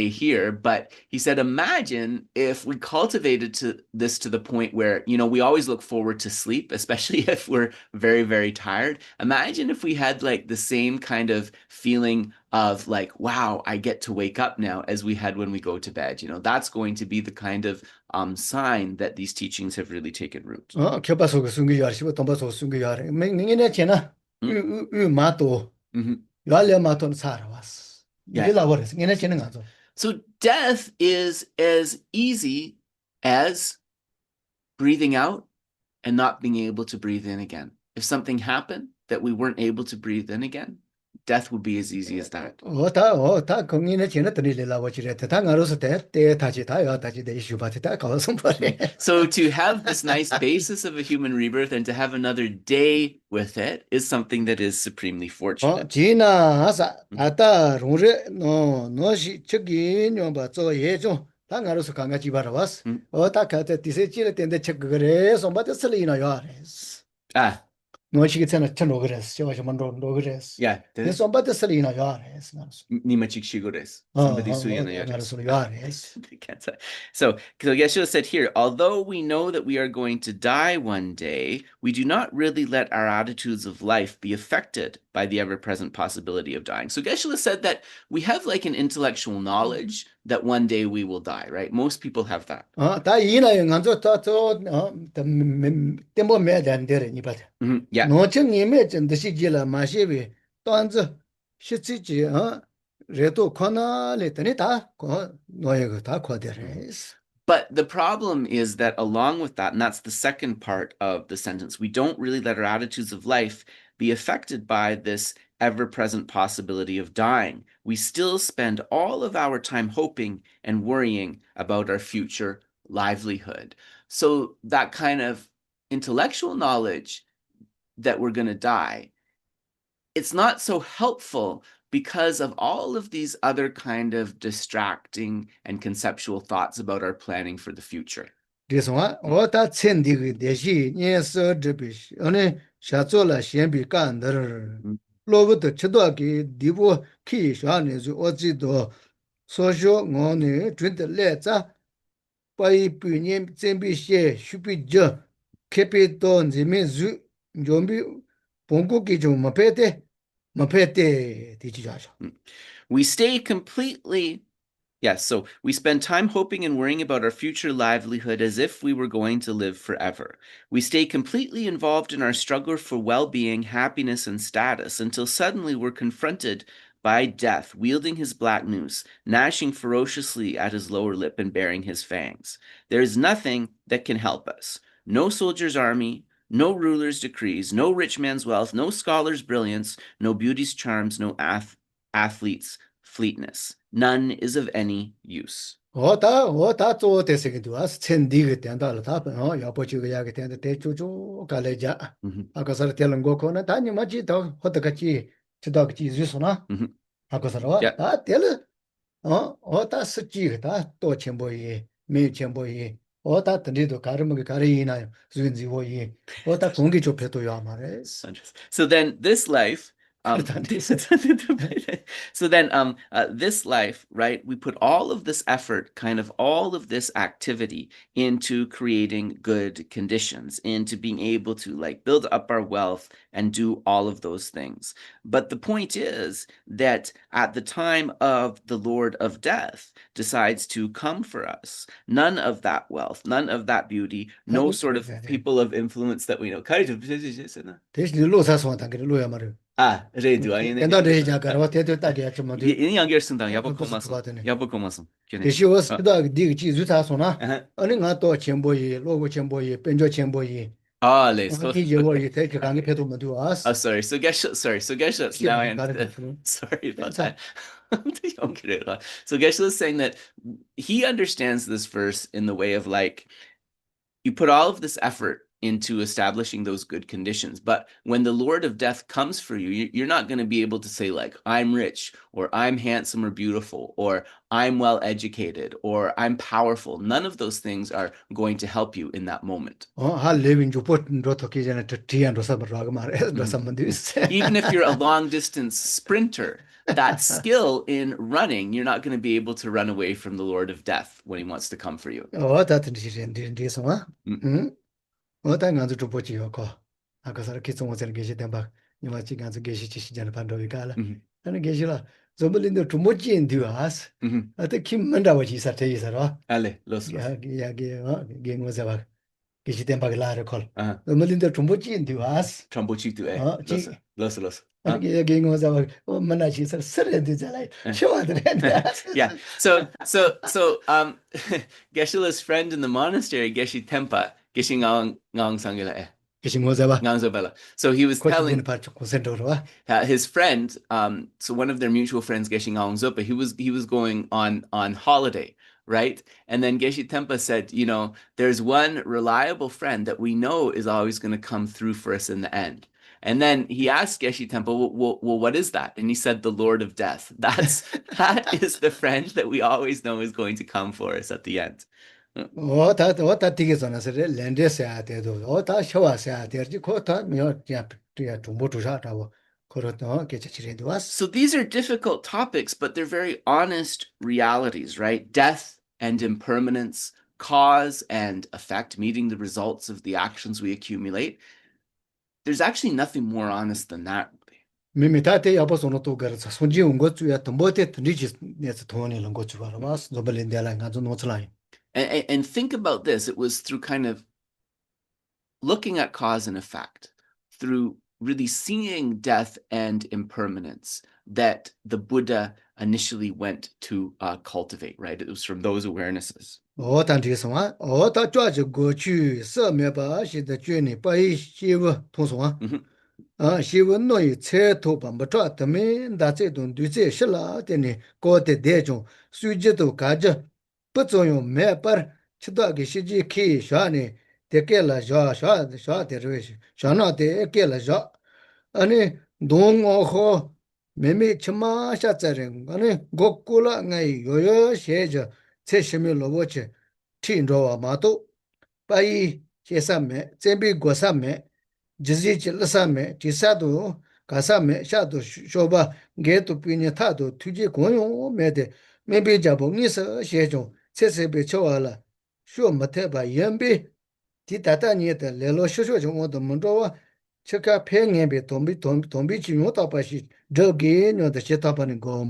here, but he said imagine if we cultivated this to the point where, you know, we always look forward to sleep, especially if we're very, very tired. Imagine if we had like the same kind of feeling of like, wow, I get to wake up now as we had when we go to bed. You know, that's going to be the kind of sign that these teachings have really taken root. 켜바소가 숨기야리 시고 돈바소 숨기야리 맹이네 제나 우 마토 열려 마토는 살아왔어. 이래라버렸어. 이네 제는 가서. So death is as easy as breathing out and not being able to breathe in again. If something happened that we weren't able to breathe in again, death would be as easy as that. 다 공인의 제나 드리려고 지레다 당아로서 때 다시 다야 다시 내 이슈바테 다 가서 버리. So to have this nice basis of a human rebirth and to have another day with it is something that is supremely fortunate. 지나서 아따 롱레 너시 저기 녀바 저 예죠. 당아로서 강가지 바라왔어. 다 가তে 디세 지레 텐데 책 그래 손바데 슬리나 요아레스. no chigitsena chanogres, chawashamando dogres. Yeah. This one, but the Salina Yares. Nimachikshigures. Oh, Somebody suyana Yares. Can't say. So Geshe said here, although we know that we are going to die one day, we do not really let our attitudes of life be affected by the ever-present possibility of dying. So Geshe said that we have like an intellectual knowledge that one day we will die, right? Most people have that. Yeah. No ching image and the Sigila Mashivi, Donza, Shitziji, Reto Kona, Letanita, Noyagata Quadres. But the problem is that along with that, and that's the second part of the sentence, we don't really let our attitudes of life be affected by this ever-present possibility of dying. We still spend all of our time hoping and worrying about our future livelihood. So that kind of intellectual knowledge that we're going to die, it's not so helpful because of all of these other kind of distracting and conceptual thoughts about our planning for the future. This one, what that sending the she, yes, Dribish, only Shazola Shambi Gander, Logo the Chedaki, Divo, Kishan is Ozido, Social Ngoni, drink the letter, by Punim, Zembi She, Shupi Jo, Kepiton, Zimezu, Jombi, Pongo Kijo, Mapete, Tijaja. We stay completely, yes, so we spend time hoping and worrying about our future livelihood as if we were going to live forever. We stay completely involved in our struggle for well-being, happiness, and status until suddenly we're confronted by death, wielding his black noose, gnashing ferociously at his lower lip and baring his fangs. There is nothing that can help us. No soldier's army, no ruler's decrees, no rich man's wealth, no scholar's brilliance, no beauty's charms, no athlete's fleetness. None is of any use. What to the second to us, 10 dig and all top, Yapochuga and the Techu, Kaleja, Akasar Telangoko, Tanya Majito, Hotakachi, Chidaki Zusona, Akasara, tell it. Oh, that's a jig, that Tochemboy, me Chemboy, or that the little Karamukarina, Zunzi, or that Kungicho Peto Yamares. So then this life, so then this life, right, we put all of this effort, kind of all of this activity into creating good conditions, into being able to like build up our wealth and do all of those things. But the point is that at the time of the Lord of Death decides to come for us, none of that wealth, none of that beauty, no sort of people of influence that we know. Redu. She was dog dig Zutasona, only not to Chemboy, Logo Chemboy, Penjo Chemboy. You take a petum to us. Oh, sorry. So Geshe, now I sorry about that. So Geshe is saying that he understands this verse in the way of like, you put all of this effort into establishing those good conditions. But when the Lord of Death comes for you, you're not going to be able to say like, I'm rich, or I'm handsome or beautiful, or I'm well educated, or I'm powerful. None of those things are going to help you in that moment. Even if you're a long distance sprinter, that skill in running, you're not going to be able to run away from the Lord of Death when he wants to come for you. Oh, that's this. What I'm going to put you call. I got a kids was in Geshe Temba. You might think as a Geshe Chishan Pandovicala. And a Geshila. Zomalindo to Mochi into us. I think Kim Manda what he said to you, sir. Ale, los. Game was ever Geshe Temba Lara call. Zomalindo to Mochi into us. Trombochi to los. Game was our Manachi said, sure. Yeah. So Geshe-la's friend in the monastery, Geshe Tempa, Geshe Ngang Sangila. So he was telling his friend, so one of their mutual friends, Geshe Ngang, he was going on holiday, right? And then Geshe Tempa said, you know, there's one reliable friend that we know is always going to come through for us in the end. And then he asked Geshe Tempa, well, what is that? And he said, the Lord of Death. That is the friend that we always know is going to come for us at the end. 어다 되게 전화서 렌데스야 돼도 어다 쇼와서야 되지 코타 며 정보 조사하고 그렇다 개체치레도 왔어. So these are difficult topics, but they're very honest realities, right? Death and impermanence, cause and effect, meeting the results of the actions we accumulate. There's actually nothing more honest than that. 미미타테 야보소노 또 그래서 손지 온 것주야 또 뭐때 리지 내서 돈을 넣은 것주 알아 봤어. 저벌린데라 가서 놓치라이. And think about this. It was through kind of looking at cause and effect, through really seeing death and impermanence, that the Buddha initially went to cultivate, right? It was from those awarenesses. 但这什么？他抓着过去色灭把现在觉你把一些个通说啊，新闻内彩头把不抓的们，那这种对这些了的呢，搞的那种随机都感觉不作用没把吃到个实际去啥呢？得给了啥的这些，啥那得给了啥，啊呢，东我好。妹妹起码下责任，我呢，我过了我有些着，才什么萝卜去，听着我嘛都，把伊些上面，这边过上面，就是去了上面，第三度搞上面，下度说吧，给都比你他都推荐公用没得，没别家不你是些种，才是被瞧完了，说没得吧，也别，第大年的来了小就我都没着啊。这个偏眼别同比起用到把是这个用的些大把那个。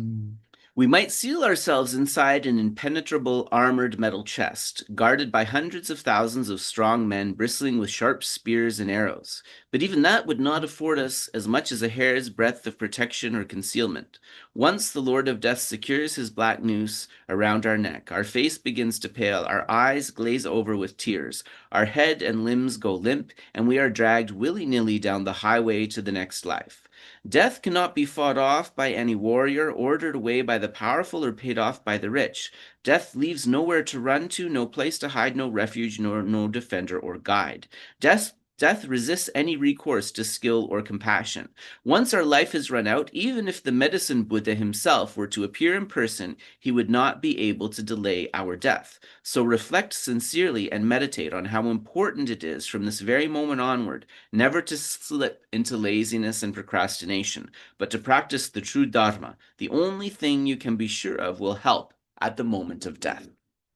We might seal ourselves inside an impenetrable armored metal chest, guarded by hundreds of thousands of strong men bristling with sharp spears and arrows. But even that would not afford us as much as a hair's breadth of protection or concealment. Once the Lord of Death secures his black noose around our neck, our face begins to pale, our eyes glaze over with tears, our head and limbs go limp, and we are dragged willy-nilly down the highway to the next life. Death cannot be fought off by any warrior, ordered away by the powerful, or paid off by the rich. Death leaves nowhere to run to, no place to hide, no refuge, nor no defender or guide. Death resists any recourse to skill or compassion. Once our life is run out, even if the medicine Buddha himself were to appear in person, he would not be able to delay our death. So reflect sincerely and meditate on how important it is from this very moment onward never to slip into laziness and procrastination, but to practice the true dharma. The only thing you can be sure of will help at the moment of death.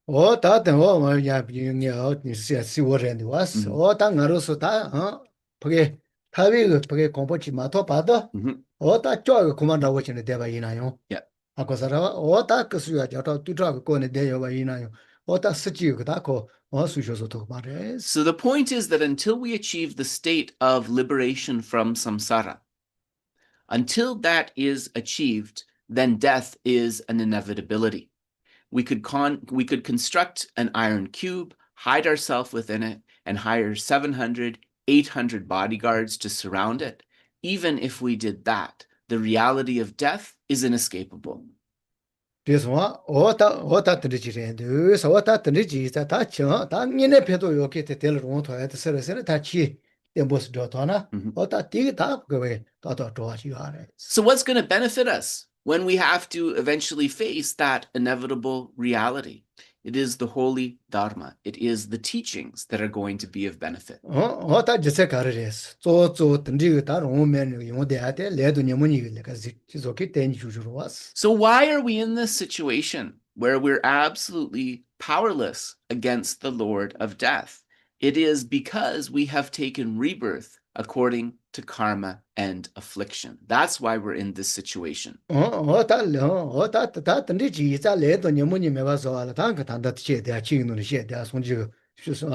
我打电话我也比你好，你是我认的，我打俺都是打啊，不给他那个不给广播机嘛，他把的，我打叫个空嘛，我现在对吧？伊那用，啊，可是我打个是要叫他对这个过呢，对吧？伊那用，我打19个打个，我数学是头嘛的。So the point is that until we achieve the state of liberation from samsara, until that is achieved, then death is an inevitability. We could construct an iron cube, hide ourselves within it, and hire 700, 800 bodyguards to surround it. Even if we did that, the reality of death is inescapable. 这是我打的几人，就是我打的几在打枪，打你那边都有给他带了龙头，的是他去，也不是这多呢。我打第一打各位打抓去啊嘞。So what's going to benefit us when we have to eventually face that inevitable reality? It is the holy dharma. It is the teachings that are going to be of benefit. 我打这个人是做等这个打龙面那个用的的来到你们那个是就给带你就是我是。So why are we in this situation where we're absolutely powerless against the Lord of Death? It is because we have taken rebirth according to karma and affliction. That's why we're in this situation. 我打等这几在来到你们没法说了，他谈的写的记录的写的从这个就是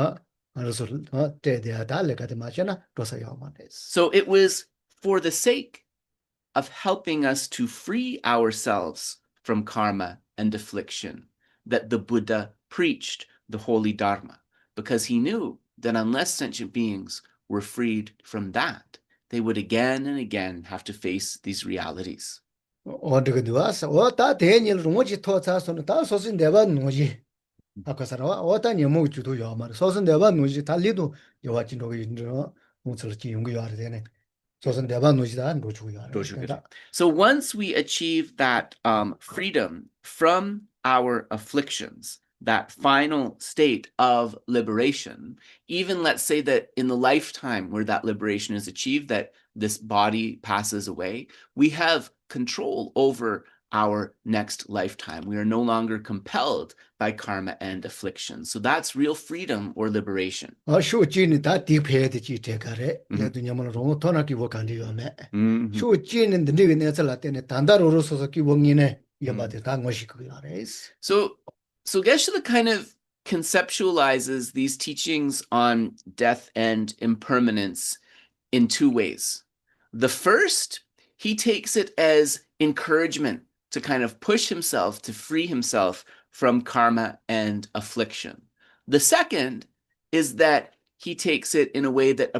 对的打那个的嘛，现在多少要嘛的。So it was for the sake of helping us to free ourselves from karma and affliction that the Buddha preached the holy dharma, because he knew that unless sentient beings were freed from that, they would again and again have to face these realities. 我这个对啊，是我打电你容易拖查说的，打说是那边容易，啊，可是我打你没就都要嘛，说是那边容易，他里头有啊，进这个你知道，弄出了几用个要的呢，说是那边容易的，很多出要的。So once we achieve that freedom from our afflictions, that final state of liberation, even let's say that in the lifetime where that liberation is achieved, that this body passes away, we have control over our next lifetime. We are no longer compelled by karma and affliction. So that's real freedom or liberation. 쇼지는 다 디페드 지테가래. 얘도 냐면 롱 토나기 보간디요메. 쇼지는 드리게 내서라 때네 단다로로서서 기봉이네. 여바데 다 것이 그거래. So Geshe kind of conceptualizes these teachings on death and impermanence in two ways. The first, he takes it as encouragement to kind of push himself to free himself from karma and affliction. The second is that he takes it in a way that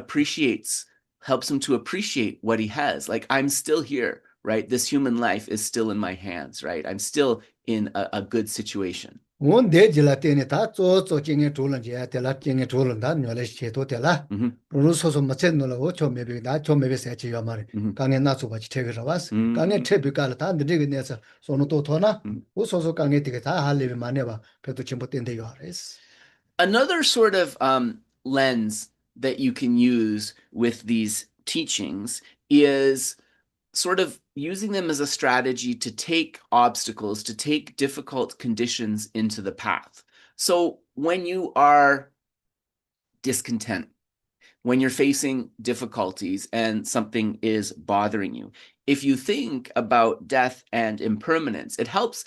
helps him to appreciate what he has. Like, I'm still here, right? This human life is still in my hands, right? I'm still in a good situation. 원대 질라테네 다 쪼쪼징에 돌은지야 tel라징에 돌은다 녀레 셰도 tel라 로소소 마첸노라고 좀메비 나 좀메비 세치요 말이 강에 나서 같이 태그라 왔어 강에 태비가라 다 드리게 내서 손도 토나 우소소 강에 되게 다 할리비 많이 봐 배도 전부 땡대요 알았어. Another sort of lens that you can use with these teachings is sort of using them as a strategy to take obstacles, to take difficult conditions into the path. So when you are discontent, when you're facing difficulties and something is bothering you, if you think about death and impermanence, it helps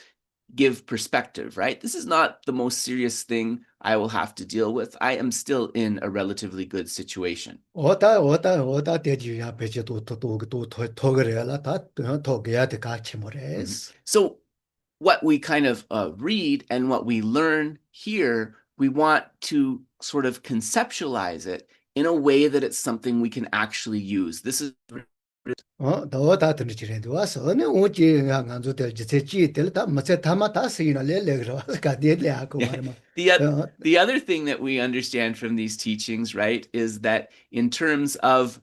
give perspective, right? This is not the most serious thing I will have to deal with. I am still in a relatively good situation. 오다 대지야 배제도 토그래라 다 토게야 돼 같이 모레스. So what we kind of read and what we learn here, we want to sort of conceptualize it in a way that it's something we can actually use. This is 더다 드리지래도 와서 어느 오지 안주 될 지세지 될다 맞에 담아다 쓰이나 레레그러 가디레하고 말마. The other thing that we understand from these teachings, right, is that in terms of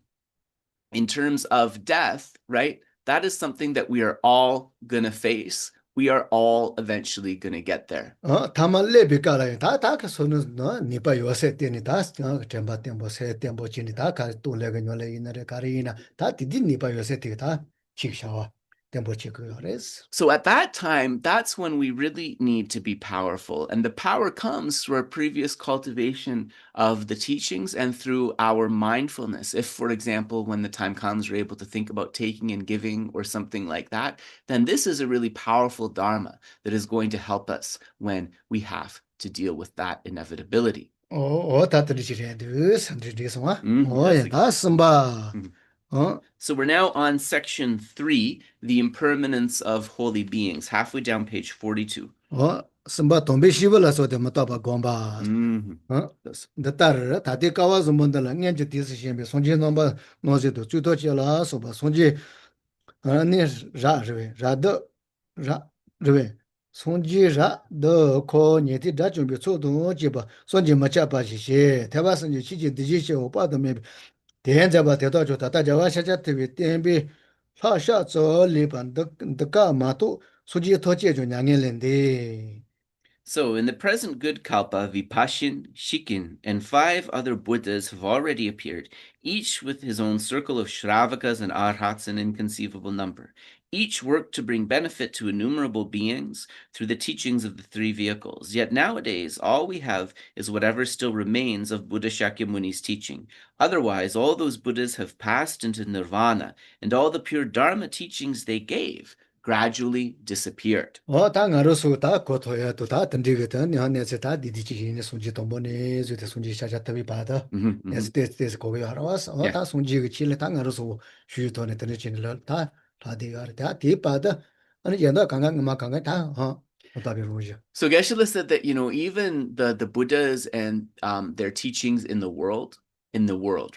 death, right, that is something that we are all going to face. We are all eventually going to get there. 담을래 비가라 다다가 손은 니바 요새 때니 다 템바 템보 세 템보 진이 다 가또 레가뇨레 이나레 가리나 다 디디 니바 요새 때가 다 직샤와 템보 치고요레스. So at that time, that's when we really need to be powerful. And the power comes through our previous cultivation of the teachings and through our mindfulness. If, for example, when the time comes, we're able to think about taking and giving or something like that, then this is a really powerful dharma that is going to help us when we have to deal with that inevitability. 다 드리지래도 산드리스마. 다 쓴바. So we're now on section 3, the impermanence of holy beings, halfway down page 42. 쓴바 동배 시벌라서 되면다바 공바. 더 다디 가와서 뭔들 년지 디스시에 손지 넘바 노제도 주도지라 소바 손지 아니 라더 손지 라더 코니티 다 준비 초도 지바 손지 마차바시시 대바선지 지지 디지시 오빠도메 대행자바 대도조다 다자와 샤자트비 템비 하샤저 리반 더 마토 수지 토제조 냥엘렌데. So in the present good kalpa, Vipashin, Shikin, and 5 other Buddhas have already appeared, each with his own circle of Shravakas and Arhats in inconceivable number. Each worked to bring benefit to innumerable beings through the teachings of the 3 vehicles. Yet nowadays, all we have is whatever still remains of Buddha Shakyamuni's teaching. Otherwise, all those Buddhas have passed into nirvana, and all the pure dharma teachings they gave gradually disappeared. 당아로서 다 고토야 다 던지거든. 내가 다 디디지네 손지 동번에 저때 손지 샤자탑이 받아. 내가 거기 하러 왔어. 다 손지 칠레 당아로서 휴토네 던지는 다 다디가 다 디받아. 아니 얘도 강강 다 So Geshe said that, even the Buddhas and their teachings in the world,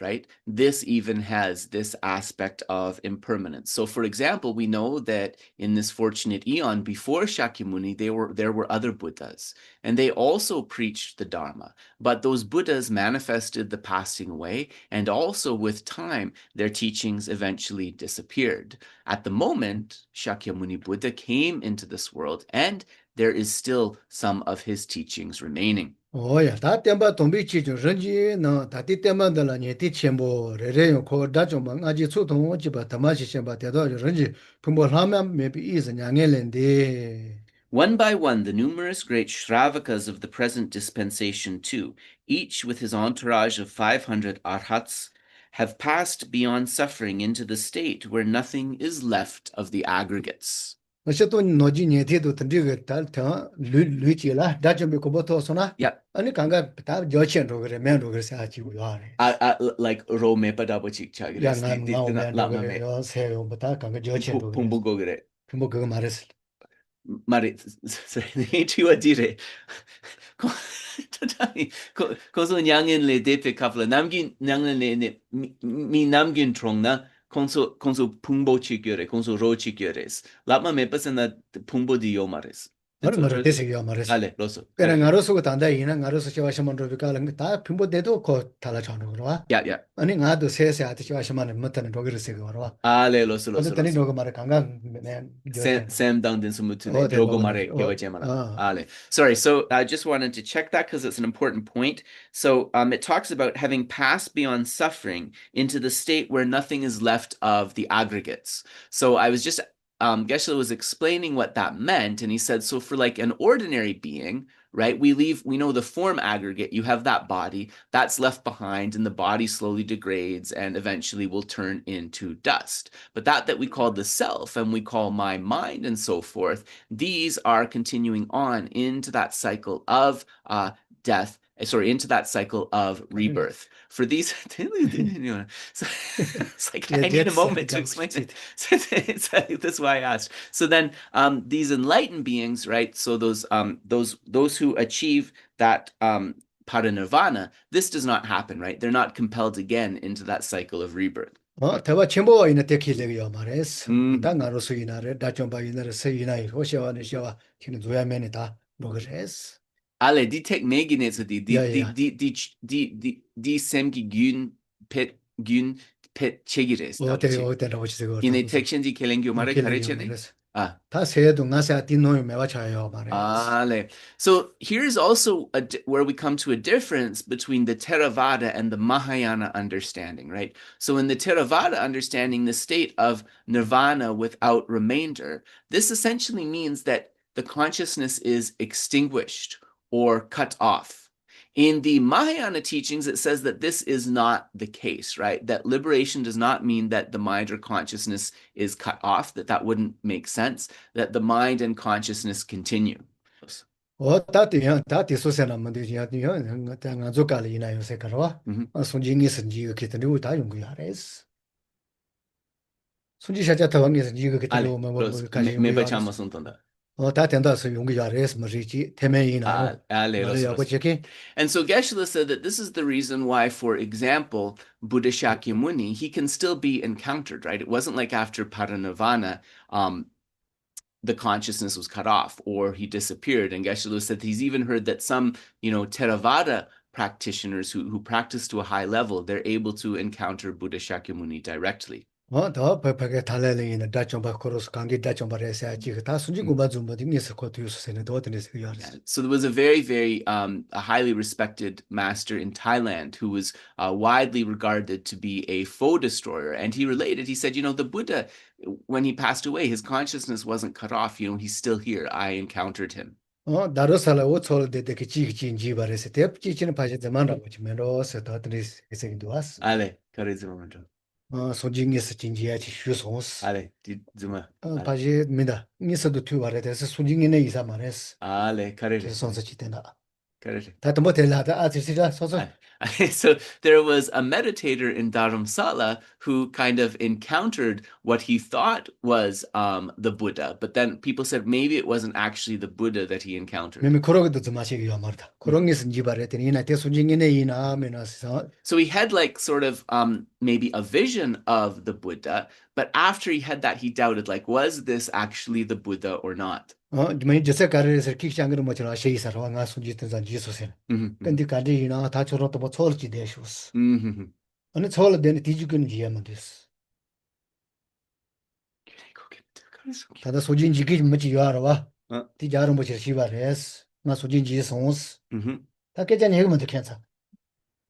right? This even has this aspect of impermanence. So for example, we know that in this fortunate eon before Shakyamuni, there were other Buddhas, and they also preached the Dharma, but those Buddhas manifested the passing away, and also with time, their teachings eventually disappeared. At the moment, Shakyamuni Buddha came into this world, and there is still some of his teachings remaining. 오야 다 땜바 동비 지중 런지 너 다티 땜바들라 니티 쳔보 레레요 코 다좀만 아지 초동 지바 다마시 쳔바 대도 런지 품보 하면 maybe is 냥엘렌데 One by one, the numerous great Shravakas of the present dispensation too, each with his entourage of 500 arhats, have passed beyond suffering into the state where nothing is left of the aggregates. 어셔도 노지 니티도 던지게 달타 루치라 다좀비 고보토소나 Yeah, 아니 강가 다 저첸로 그래 맨로 그래서 아지고 요하네 like Rome Padabachik 야 나나 그래 요 세요 보다 강가 저첸로 그래 Pumbugo gre. 뭐 그거 말했을 Mari, sorry, tu adire. Koso nyangin le depe kafla namgin nyangin le mi namgin trongna konso pumbo chikyore konso ro chikyores. Lapma me pasana pumbo di yomares. 말을 대세요 말했을 Ale, loso. 그래 나로서 단다 이나 나로서 시와시만 로비카랑 다 핀보데도 코 달라져는 거라 Yeah. 아니 나도 세세 아티 시와시만 못하는 로그르스 거라 Ale, loso. 어쨌든 로그 말에 강강 Sam down din sumutune drogo mare kewajemana. Ale. Sorry, so I just wanted to check that because it's an important point. So it talks about having passed beyond suffering into the state where nothing is left of the aggregates. So I was just Geshe was explaining what that meant, and he said, so for like an ordinary being, right, we know the form aggregate, you have that body, that's left behind, and the body slowly degrades and eventually will turn into dust. But that we call the self, and we call my mind and so forth, these are continuing on into that cycle of into that cycle of rebirth. For these, it's like I need a moment to explain it. That's why I asked. So then, these enlightened beings, right? So those who achieve that parinirvana, this does not happen, right? They're not compelled again into that cycle of rebirth. 대화 첨보가 있는 데킬레기요 말했어 당가로서 이나래 다좀바 이나래 세이나이 호시와네 시와 키는 조야면이다 로그레스 Ale, die Technologie so die semgi gun pet chegires. In a tection di kelengyo mare karechene. 다 세도 나사 디노이 메와차요 말했어 Ale. So here's also where we come to a difference between the Theravada and the Mahayana understanding, right? So in the Theravada understanding, the state of nirvana without remainder, this essentially means that the consciousness is extinguished or cut off. In the Mahayana teachings, it says that this is not the case, right? That liberation does not mean that the mind or consciousness is cut off, that wouldn't make sense, that the mind and consciousness continue. 다티 소세나 만디야 내가 조카리 이나 요새 가라 손진이 선지가 기타리고 다 용구야레스 손지 샤자 타왕이 선지가 기타리고 뭐 가지 메바 참마 손던다. 다 된다서 용구야레스 머리지 테메이나 And so Geshe said that this is the reason why, for example, Buddha Shakyamuni, he can still be encountered, right? It wasn't like after parinirvana, the consciousness was cut off or he disappeared. And Geshe said he's even heard that some, Theravada practitioners who practice to a high level, they're able to encounter Buddha Shakyamuni directly. 더 perfect 달래는 다좀바 코로스 관계 다좀바레서 지금 다 순진고바 좀 어디서 코트유스에는 더 어디서 요르스 So there was a very, very a highly respected master in Thailand who was widely regarded to be a foe destroyer. And he related, he said, the Buddha, when he passed away, his consciousness wasn't cut off. He's still here. I encountered him. 다로살아 오초르데 그 지기진지 바레서 대치치는 파제만라고 지면로서 더 드리스 이세기도 왔어 Ale, 카리즈마만죠. 소징에서 진지하지 휴소스 Ale, 디즈마. 파제 민다. 미서도 투바레 돼서 소징이네 이사 말했어. Ale, 카레레. 손서치되나. 카레레. 다도 뭐 될라다 아지시라 소소. So there was a meditator in Dharamsala who kind of encountered what he thought was the Buddha, but then people said maybe it wasn't actually the Buddha that he encountered. So he had like sort of maybe a vision of the Buddha, but after he had that, he doubted, like, was this actually the Buddha or not? Dza Rinpoche Shivares, na Sujinji Sons, Mm-hmm. Takeja Negman the cancer.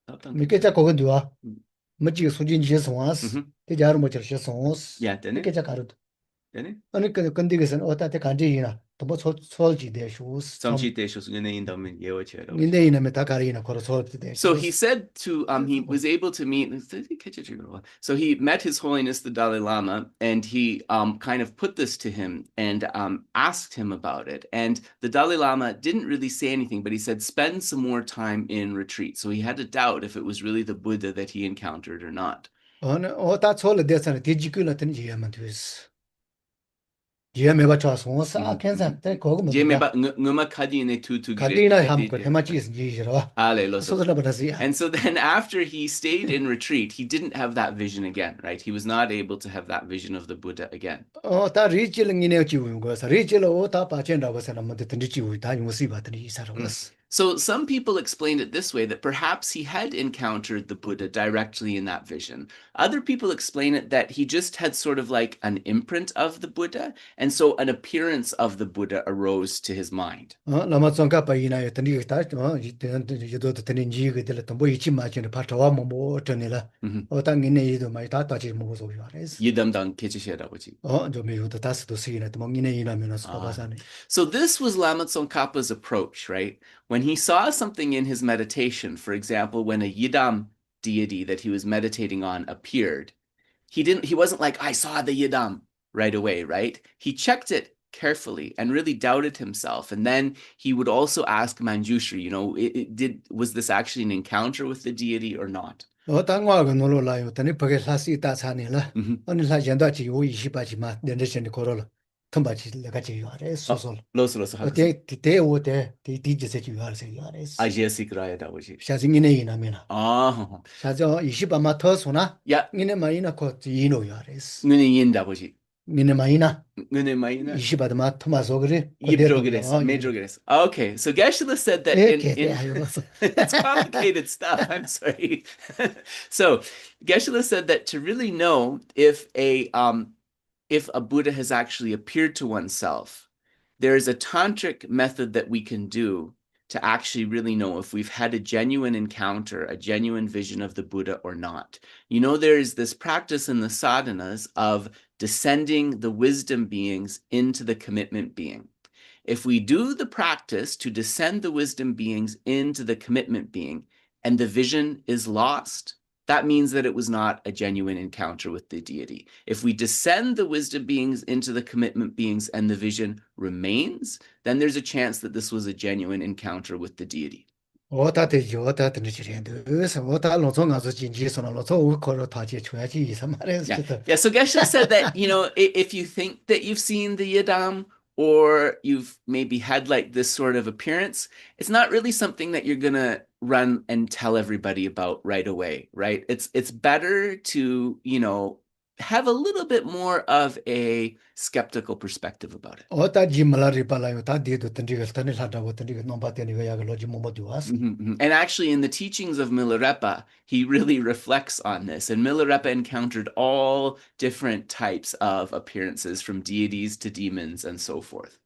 Mikeja Kogandua, Maji Sujinji Sons, Dza Rinpoche Sons, Yeah, didn't it? Mikeja Karut. Didn't it? Only condition or that Kandina, the most solji their shoes, Some cheat days was gonna end up in Yeoche. in the Metakarina Korosol today. So he said to he was able to meet. So he met His Holiness the Dalai Lama, and he kind of put this to him and asked him about it. And the Dalai Lama didn't really say anything, but he said, "Spend some more time in retreat." So he had a doubt if it was really the Buddha that he encountered or not. Oh, that's all there's a digicula and Giamantus. Giameva Chasons, I can't take Kogma. Nguma kadine tu Kadina Hamko, Hemachi is Gijara. And so then after he stayed in retreat, he didn't have that vision again, right? He was not able to have that vision of the Buddha again. Oh, that Rachel in Nechi was a Rachel or Tapachenda was an amount of Tendichi, time was about the So some people explained it this way, that perhaps he had encountered the Buddha directly in that vision. Other people explain it that he just had sort of like an imprint of the Buddha, and so an appearance of the Buddha arose to his mind. So this was Lama Tsongkhapa's approach, right? When he saw something in his meditation, for example, when a Yidam deity that he was meditating on appeared, he wasn't like, I saw the Yidam right away, right? He checked it carefully and really doubted himself. And then he would also ask Manjushri, you know, was this actually an encounter with the deity or not? Okay, so Geshe said that it's complicated stuff. I'm sorry. So Geshe said that to really know if a Buddha has actually appeared to oneself, there is a tantric method that we can do to actually really know if we've had a genuine encounter, a genuine vision of the Buddha or not. You know, there is this practice in the sadhanas of descending the wisdom beings into the commitment being. If we do the practice to descend the wisdom beings into the commitment being and the vision is lost, that means that it was not a genuine encounter with the deity. If we descend the wisdom beings into the commitment beings and the vision remains, then there's a chance that this was a genuine encounter with the deity. Yeah, so Geshe said that, you know, if you think that you've seen the Yidam, or you've maybe had like this sort of appearance, it's not really something that you're going to run and tell everybody about right away, right? It's better to, you know, have a little bit more of a skeptical perspective about it. And actually, in the teachings of Milarepa, he really reflects on this. And Milarepa encountered all different types of appearances, from deities to demons and so forth.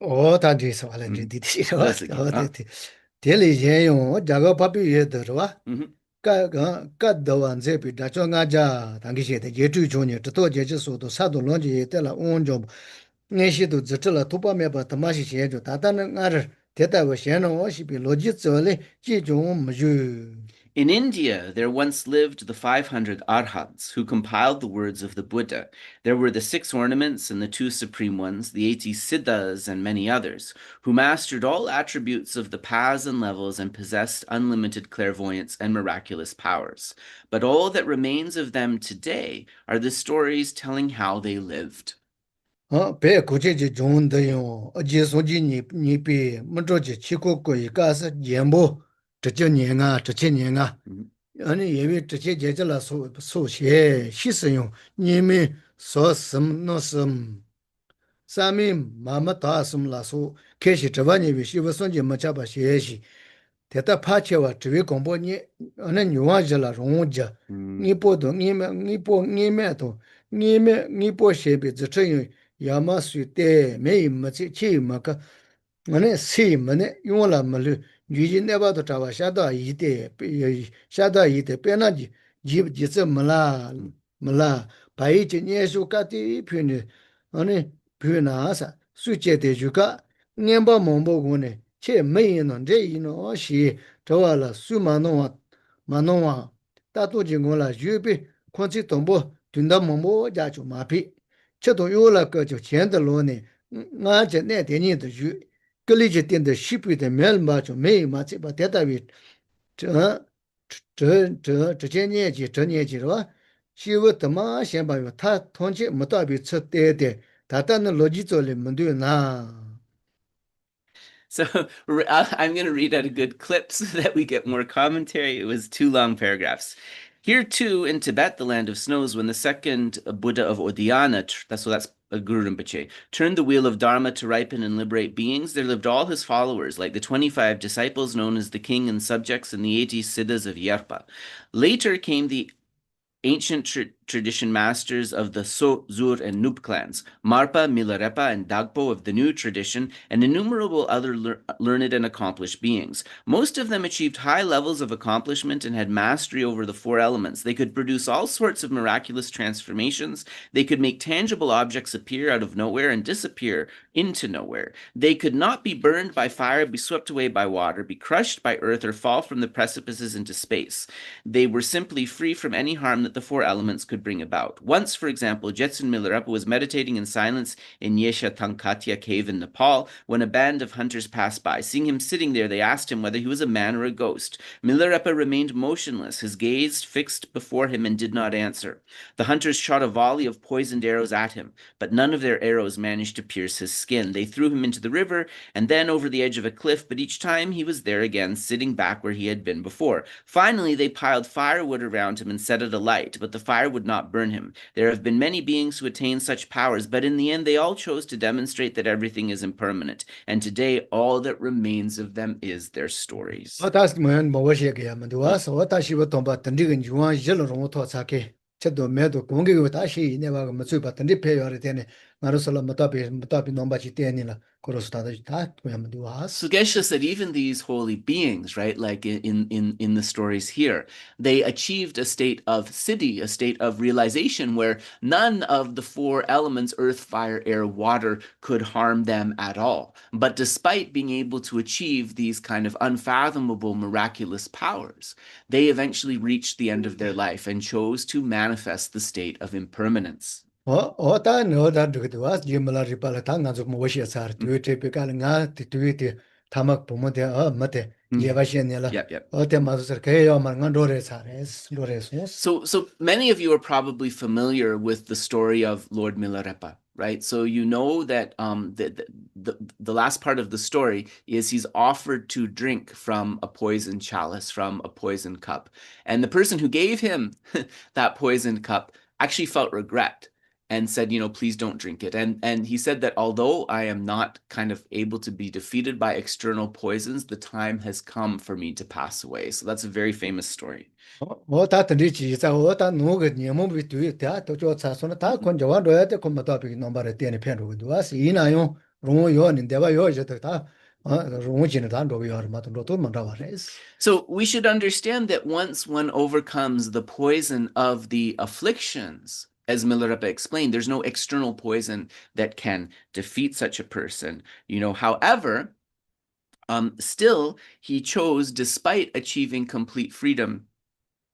In India, there once lived the 500 arhats who compiled the words of the Buddha. There were the 6 ornaments and the 2 supreme ones, the 80 siddhas and many others, who mastered all attributes of the paths and levels and possessed unlimited clairvoyance and miraculous powers. But all that remains of them today are the stories telling how they lived. ngane si mane yongla malu yuji neba to tawa shada yite pena ji tse mala pai che nye shu ka ti pyune ane pyuna asa su che de ju ka ngenba mongbo gone che mei no de ino shi tawa la su manongwa ta tu ji ngola ju bi konchi tongbo tunda mongbo ja chu ma pi che to yo la ke ju chen de lo ne nga che ne de ni de ju Kaliji tin the ship with the mel macho may match but data with nye ji wa shi wo de ma xian ba yo ta tong ji mo da bi ce de ta dan de logi zo le men de na. So I'm going to read out a good clip so that we get more commentary. It was 2 long paragraphs. Here too, in Tibet, the land of snows, when the second Buddha of Odhyana, that's Guru Rinpoche, turned the wheel of dharma to ripen and liberate beings, there lived all his followers, like the 25 disciples known as the king and subjects and the 80 siddhas of Yerpa. Later came the ancient tradition masters of the So, Zur, and Nup clans, Marpa, Milarepa, and Dagpo of the new tradition, and innumerable other learned and accomplished beings. Most of them achieved high levels of accomplishment and had mastery over the 4 elements. They could produce all sorts of miraculous transformations. They could make tangible objects appear out of nowhere and disappear into nowhere. They could not be burned by fire, be swept away by water, be crushed by earth, or fall from the precipices into space. They were simply free from any harm that the 4 elements could bring about. Once, for example, Jetsun Milarepa was meditating in silence in Yesha Tankatya cave in Nepal when a band of hunters passed by. Seeing him sitting there, they asked him whether he was a man or a ghost. Milarepa remained motionless, his gaze fixed before him, and did not answer. The hunters shot a volley of poisoned arrows at him, but none of their arrows managed to pierce his skin. They threw him into the river and then over the edge of a cliff, but each time he was there again, sitting back where he had been before. Finally, they piled firewood around him and set it alight, but the fire would not burn him. There have been many beings who attain such powers, but in the end they all chose to demonstrate that everything is impermanent, and today all that remains of them is their stories. Chado medo kongi go tashi ne wa matsu ba tandi pe yore tene marusala matapi nombachi tene la korostada ta yamdu was. So Geshe said even these holy beings, right, like in the stories here, they achieved a state of siddhi, a state of realization where none of the 4 elements, earth, fire, air, water, could harm them at all. But despite being able to achieve these kind of unfathomable miraculous powers, they eventually reached the end of their life and chose to manifest the state of impermanence. Ta no da du was jimala ripala ta nga zo mo shi sar tu te pe kal nga ti tu te tamak pomo de mate yeva shenela o te ma sar ke yo mar nga dore sares So many of you are probably familiar with the story of Lord Milarepa, right? So you know that the last part of the story is he's offered to drink from a poison chalice, from a poison cup. And the person who gave him that poisoned cup actually felt regret and said, please don't drink it. And he said that although I am not kind of able to be defeated by external poisons, the time has come for me to pass away. So that's a very famous story. So we should understand that once one overcomes the poison of the afflictions, as Milarepa explained, there's no external poison that can defeat such a person. However, still he chose, despite achieving complete freedom,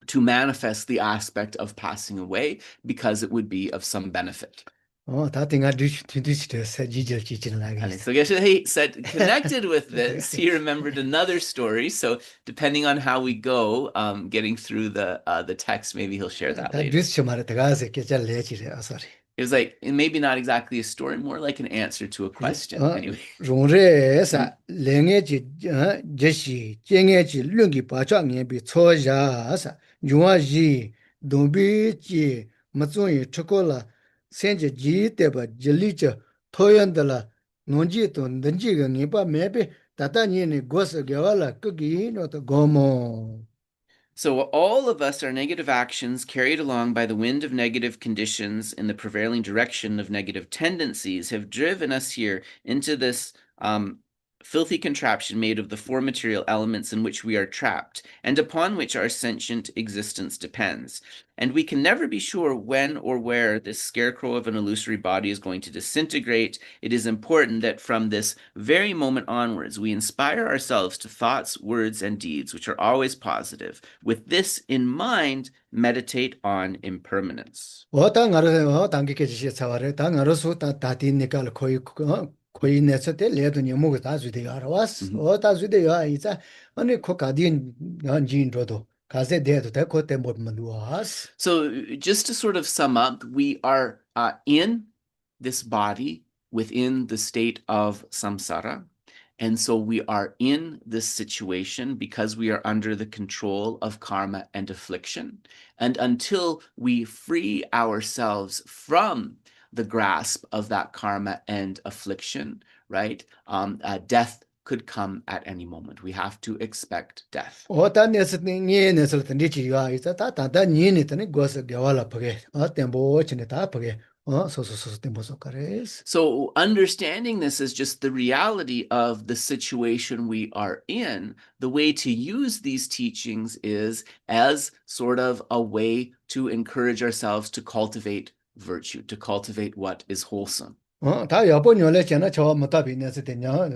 to manifest the aspect of passing away because it would be of some benefit. So Geshe said, connected with this, he remembered another story. So depending on how we go, getting through the text, maybe he'll share that later. It was like, maybe not exactly a story, more like an answer to a question. Anyway. Senja ji teba jelicha toyandala nonji to ndanji ga ngipa mebe tata ni ne gosa gewala kugi no to gomo. So all of us are negative actions carried along by the wind of negative conditions in the prevailing direction of negative tendencies have driven us here into this filthy contraption made of the four material elements in which we are trapped, and upon which our sentient existence depends. And we can never be sure when or where this scarecrow of an illusory body is going to disintegrate. It is important that from this very moment onwards, we inspire ourselves to thoughts, words, and deeds which are always positive. With this in mind, meditate on impermanence. 거의 내서때 레도니 뭐가 다 주대 알아왔어. 다 주대야 이제 아니 코카딘 난진로도 가세 대도 돼 그때 못 만두었어. So just to sort of sum up, we are in this body within the state of samsara. And so we are in this situation because we are under the control of karma and affliction. And until we free ourselves from the grasp of that karma and affliction, right? Death could come at any moment. We have to expect death. So understanding this is just the reality of the situation we are in. The way to use these teachings is as sort of a way to encourage ourselves to cultivate virtue, to cultivate what is wholesome. 다 여보 녀래잖아. 저 못답이 내서 되냐.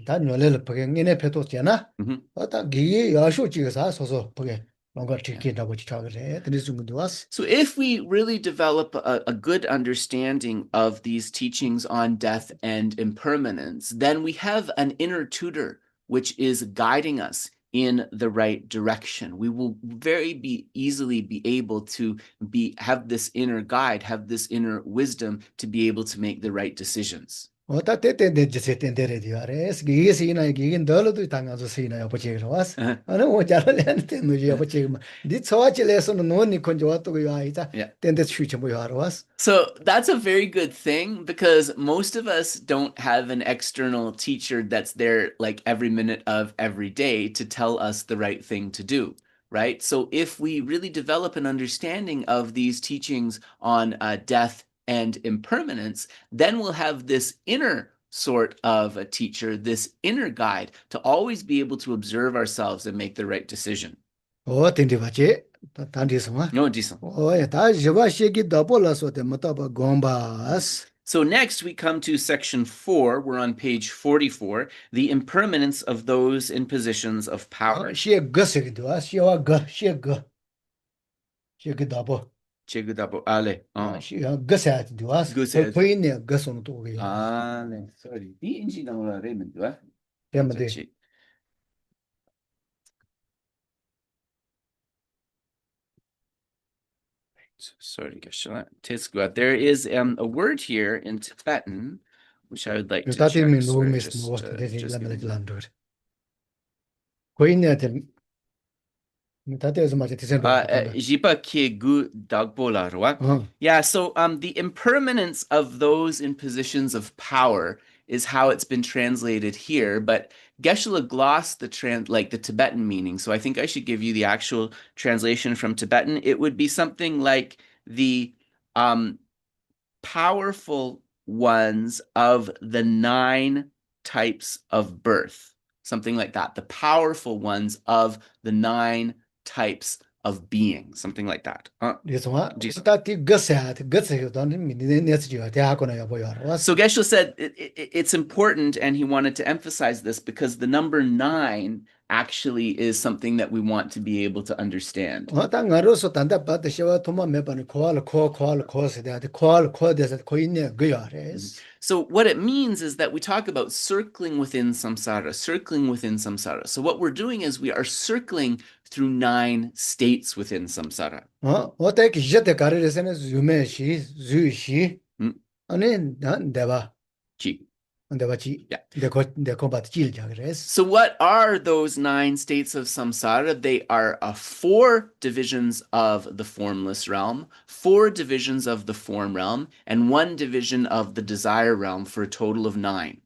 다 녀래를 보게 얘네 패도잖아. 다 기에 야쇼지가 소소 보게 뭔가 지킨다고 지적을 So if we really develop a good understanding of these teachings on death and impermanence, then we have an inner tutor which is guiding us in the right direction. We will easily be able to have this inner guide, have this inner wisdom to be able to make the right decisions. So next So that's a very good thing because most of us don't have an external teacher that's there like every minute of every day to tell us the right thing to do. Right? So if we really develop an understanding of these teachings on death and impermanence, then we'll have this inner sort of a teacher, this inner guide to always be able to observe ourselves and make the right decision. No, decent. So next we come to section 4. We're on page 44, the impermanence of those in positions of power. Chegudabo ale. Ale. Sorry. Di inji na wala remen dua. Sorry, Geshe. There is a word here in Tibetan which I would like to check. Yeah, so the impermanence of those in positions of power is how it's been translated here, but Geshe glossed the Tibetan meaning, so I think I should give you the actual translation from Tibetan. It would be something like the powerful ones of the 9 types of birth, something like that. The powerful ones of the 9 types of being, something like that. So Geshe said it's important, and he wanted to emphasize this because the number 9 actually is something that we want to be able to understand. So what it means is that we talk about circling within samsara, circling within samsara. So what we're doing is we are circling through 9 states within samsara. So what are those 9 states of samsara? They are 4 divisions of the formless realm, 4 divisions of the form realm, and 1 division of the desire realm, for a total of 9.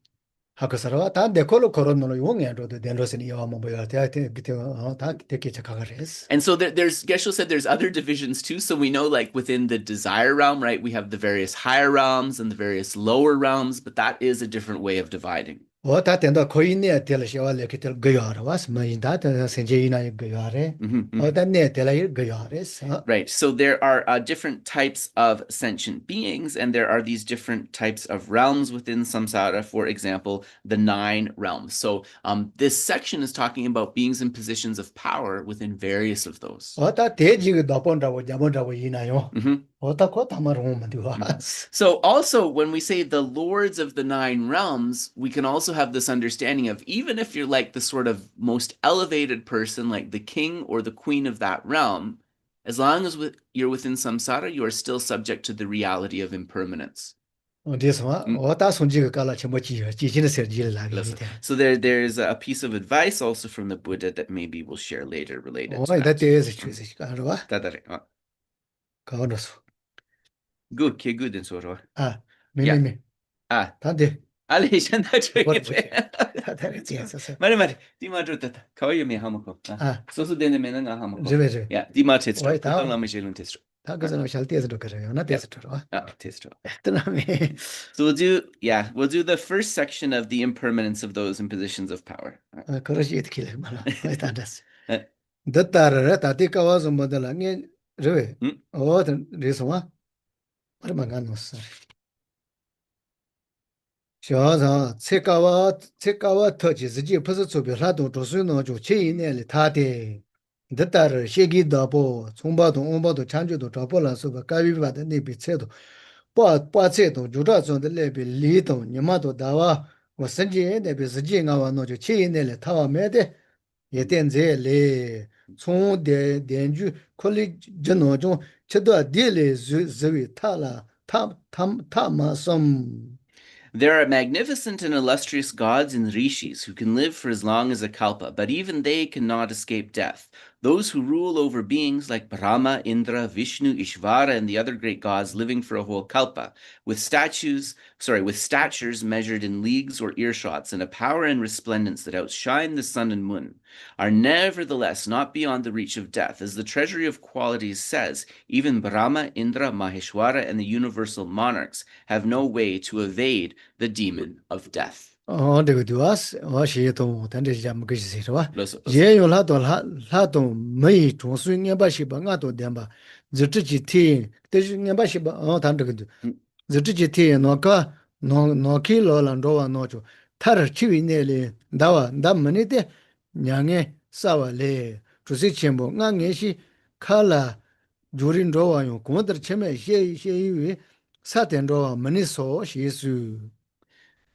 And so Geshe said there's other divisions too. So we know, like within the desire realm, right, we have the various higher realms and the various lower realms, but that is a different way of dividing. 다 된다 거인네 될 시와래 그때 거야라 와스 뭐인다 생제이나 거야래 네 될 거야래서 Right. So there are different types of sentient beings, and there are these different types of realms within samsara. For example, the 9 realms. So this section is talking about beings in positions of power within various of those. 다 대지가 나본다고 잡본다고 이나요. 다 거다마로 So also, when we say the lords of the 9 realms, we can also have this understanding of even if you're like the sort of most elevated person, like the king or the queen of that realm, as long as you're within samsara, you are still subject to the reality of impermanence. 다 손지가 깔라 첨부지요. 지진의 세지를 나기 So there's a piece of advice also from the Buddha that maybe we'll share later related to that. that. 대에서 주세요. 알아봐. 다다래. 가원어서. Good, good in sort of. 미미미. 다데. Ali shanda Mari, di ma drutata. Kawai me hamako. So dene menanga hamako. Jeve. Yeah, di ma testro. Putang la mishelun testro. 다 그래서 샬티에서 그래요. 나 테스트 들어. Testro. 그다음에 So we'll do the first section of the impermanence of those in positions of power. 그러시 이렇게 말아. 일단다스. 듣다를 다티가 와서 뭐들랑에 저왜 그래서 얼마 간었어. 샤자 체가와 터지지 벌써 조별하도 조수노 조 체인에 타데 듣다를 시기다보 총바도 온바도 찬주도 잡벌라서 가비바다 네비체도 빠체도 주라존데 레비 리도 니마도 다와 와선지에 네비스지가와 노조 체인에 타와메데 예텐제레 총데 den주 콜리 전노종 체도 딜레 즈위 타라 타마섬 There are magnificent and illustrious gods and rishis who can live for as long as a kalpa, but even they cannot escape death. Those who rule over beings like Brahma, Indra, Vishnu, Ishvara, and the other great gods living for a whole kalpa, with statures measured in leagues or earshots, and a power and resplendence that outshine the sun and moon, are nevertheless not beyond the reach of death. As the Treasury of Qualities says, even Brahma, Indra, Maheshwara, and the universal monarchs have no way to evade the demon of death. 되게 두아스 와시도 단지 잠 그시세요. 예요 라도 매이 총수ኛ 바시방아도 된바. 저트지티 대중ኛ 바시바 단적도. 저트지티 노카 노키로란도와 노조. 타르 치위네레 다와 담머니데 냥에 사와레 주시침보 낭예시 칼라 주린도와요 고들 체메 셰이위 사텐도와 머니소 시수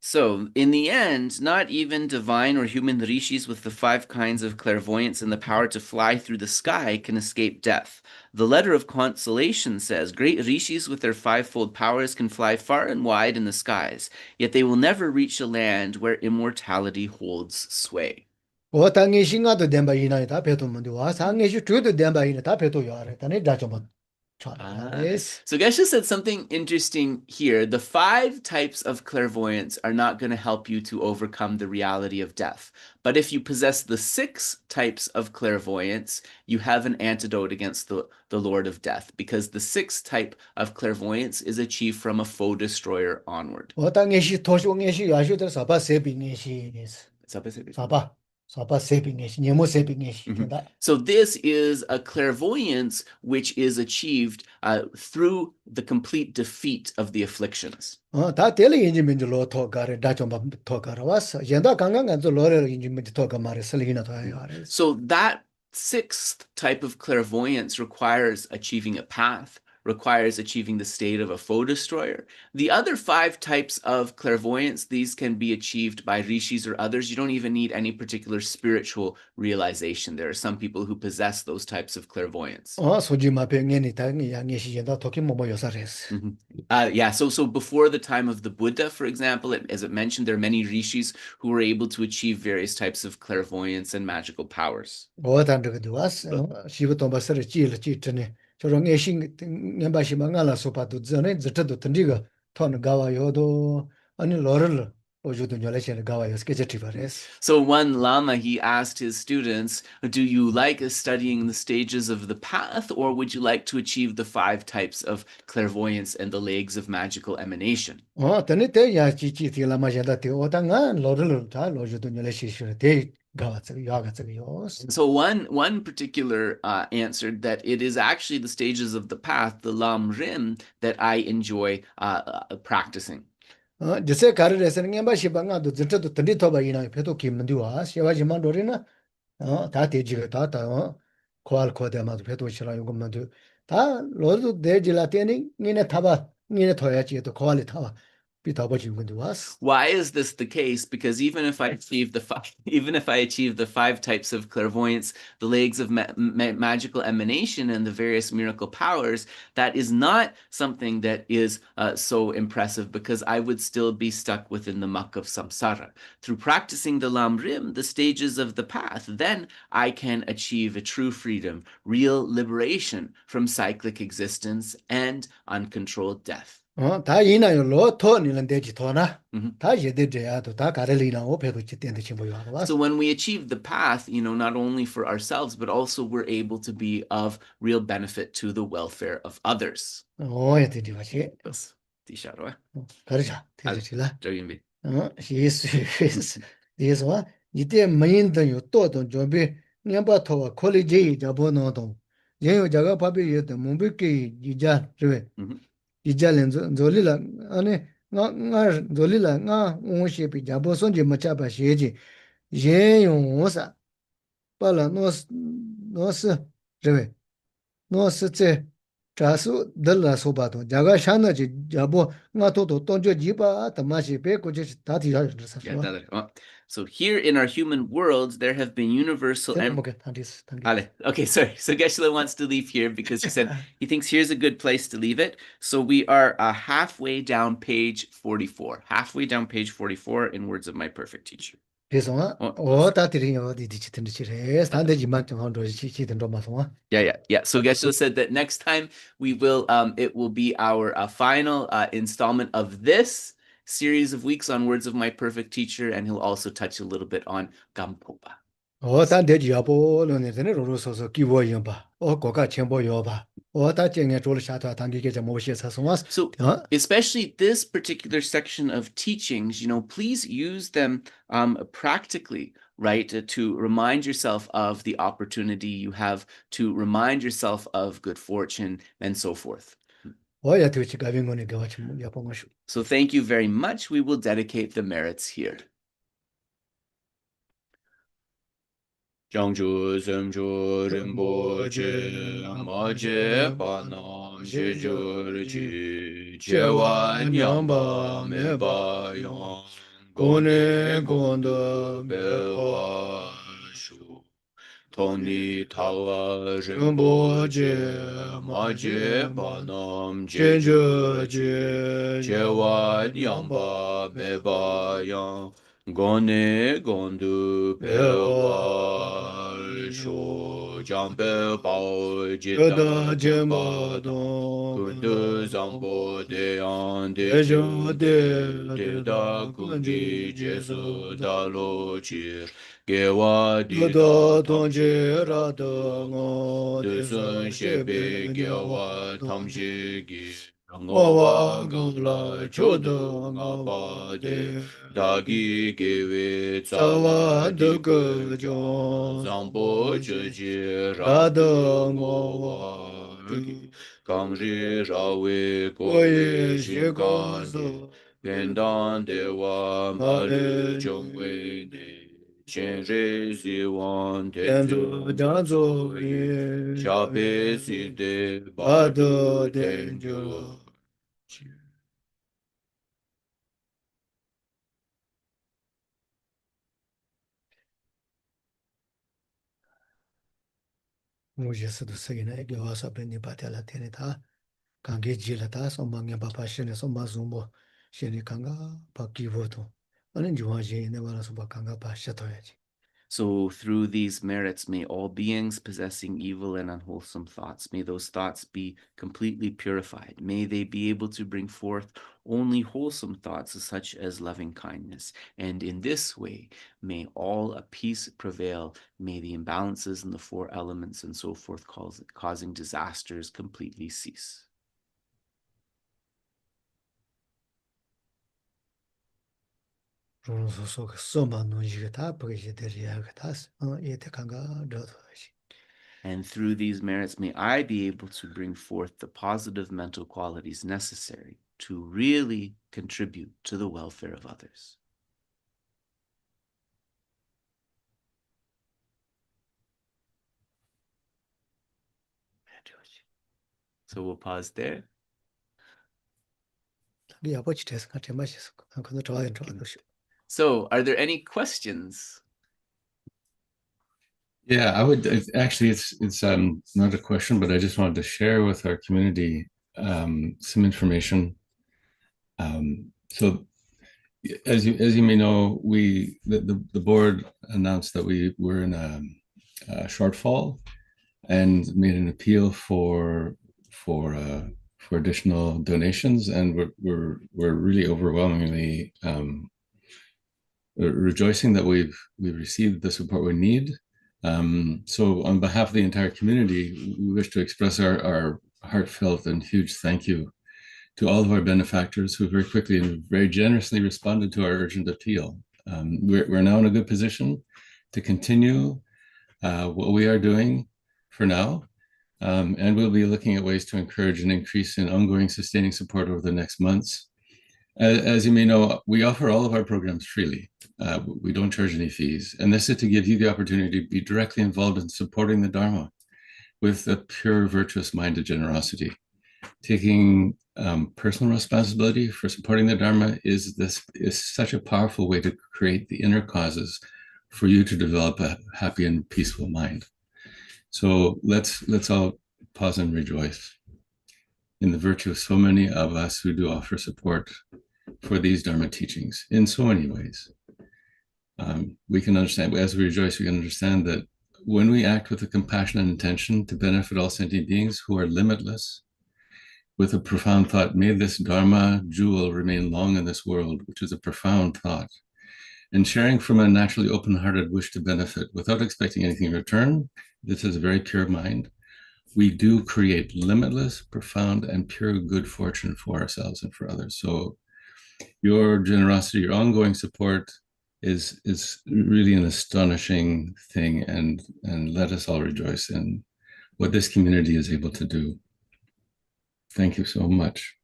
So, in the end, not even divine or human rishis with the 5 kinds of clairvoyance and the power to fly through the sky can escape death. The letter of consolation says, great rishis with their 5-fold powers can fly far and wide in the skies, yet they will never reach a land where immortality holds sway. 오당이싱아도 덴바이나 다 배도문데 와상이시 주도 덴바이나 다 배도 요아래 다네 다좀 So Geshe said something interesting here. The 5 types of clairvoyance are not going to help you to overcome the reality of death. But if you possess the 6 types of clairvoyance, you have an antidote against the Lord of Death, because the 6th type of clairvoyance is achieved from a foe destroyer onward. 오당이시 도시옹이시 야슈들 사바 세빙이시 사바 So this is a clairvoyance which is achieved through the complete defeat of the afflictions. So that 6th type of clairvoyance requires achieving a path, requires achieving the state of a foe destroyer. The other 5 types of clairvoyance, these can be achieved by rishis or others. You don't even need any particular spiritual realization. There are some people who possess those types of clairvoyance. So before the time of the Buddha, for example, as it mentioned, there are many rishis who were able to achieve various types of clairvoyance and magical powers. 저런 애신 년바시만 알아서 봐도 전에 저도 던지가 톤 가와요도 아니 러를 So one Lama, he asked his students, do you like studying the stages of the path, or would you like to achieve the 5 types of clairvoyance and the legs of magical emanation? So one particular answered that it is actually the stages of the path, the Lam Rim, that I enjoy practicing. Geshe Sonam ngamba shiba nga do zinta do tandi toba ina peto ki mandiwa shewa jima dorina ta teji ta ta koal kode ma peto shira yung mandu ta lodu de jila teni ngine taba ngine toya ji to koal taba bi taba ji mandiwas. Why is this the case? Because even if I achieve the 5 types of clairvoyance, the legs of magical emanation, and the various miracle powers, that is not something that is so impressive, because I would still be stuck within the muck of samsara. Through practicing the Lam Rim, the stages of the path, then I can achieve a true freedom, real liberation from cyclic existence and uncontrolled death. 다 이나요 로토 니는 되지 도나 다 예데제야도 다 가rel이나 오페도 지텐데 친구야. So when we achieve the path, not only for ourselves, but also we're able to be of real benefit to the welfare of others. 예데디 와시. 디샤로아. 가르자. 되지라. 저기비. 예스. 예스와 이때 메인도 또도 좀비 냠바토와 콜리지 잡어놓도 예요 자가 밥이 예도 몸비게 이자 그래. 이자는 졸리라 아니 nga 졸리라 nga 오시 비 잡어선지 맞잡아 시지 예용사 빨라 노스 그래 노스제 자수 들라 소바도 자가 샤나지 잡어 nga 도도 돈저 지바 담마시 베고지 다디라 그래서. So here in our human worlds, there have been universal... Okay, sorry. So Geshe wants to leave here because he said he thinks here's a good place to leave it. So we are halfway down page 44. Halfway down page 44 in words of my perfect teacher. Yeah. So Geshe said that next time we will, it will be our final installment of this series of weeks on words of my perfect teacher, and he'll also touch a little bit on Gampopa. So especially this particular section of teachings, please use them practically, right? To remind yourself of the opportunity you have, to remind yourself of good fortune, and so forth. So thank you very much. We will dedicate the merits here. Jangju Zemju Rinpoche Maje Panam Shijurji Jewa Nyamba Meba Yang Gone Gondo Bewa Shu Toni Tawa Rinpoche Maje Panam Shijurji Jewa Nyamba Meba Yang Gone Gondu Pewa Sho Jampe Pao Jita Jemba Don Kundu Zambo Deyan Dejo Deda Kunji Jesu Dalo Chir Gewa Dida Tongje Rada Ngo Desun Shebe Gewa Tamshigi Ngawa Gula Chodo Ngaba De Dagi Gewe Tsawa Dugu Jon Zambo Cheji Rada Ngawa Kamri Rawe Koye Shikande Gendan Dewa Mare Chongwe De Chenre Ziwan Tenzu Janzo Shape Side Bado Tenjo. 무제스도 세기나 교와서 벤니 바텔라 테네타 강게지라다 소망에 바파시네 소마즈모 시니 강가 바기보도 아니 주와지 네바라서 바강가 바샤토야지 So through these merits, may all beings possessing evil and unwholesome thoughts, may those thoughts be completely purified. May they be able to bring forth only wholesome thoughts such as loving kindness. And in this way, may all a peace prevail. May the imbalances in the four elements and so forth causing disasters completely cease. And through these merits, may I be able to bring forth the positive mental qualities necessary to really contribute to the welfare of others. So we'll pause there. So are there any questions? Yeah, actually, it's not a question, but I just wanted to share with our community some information. So as you may know, the board announced that we were in a shortfall and made an appeal for additional donations, and we're really overwhelmingly rejoicing that we've received the support we need. So on behalf of the entire community, we wish to express our heartfelt and huge thank you to all of our benefactors who very quickly and very generously responded to our urgent appeal. We're now in a good position to continue what we are doing for now, and we'll be looking at ways to encourage an increase in ongoing sustaining support over the next months. As you may know, we offer all of our programs freely. We don't charge any fees, and this is to give you the opportunity to be directly involved in supporting the Dharma with a pure, virtuous mind of generosity. Taking personal responsibility for supporting the Dharma is such a powerful way to create the inner causes for you to develop a happy and peaceful mind. So let's all pause and rejoice in the virtue of so many of us who do offer support for these Dharma teachings in so many ways. We can understand, as we rejoice, we can understand that when we act with a compassionate intention to benefit all sentient beings who are limitless, with a profound thought, may this Dharma jewel remain long in this world, which is a profound thought, and sharing from a naturally open-hearted wish to benefit without expecting anything in return, this is a very pure mind. We do create limitless, profound, and pure good fortune for ourselves and for others. So your generosity, your ongoing support is really an astonishing thing, and let us all rejoice in what this community is able to do. Thank you so much.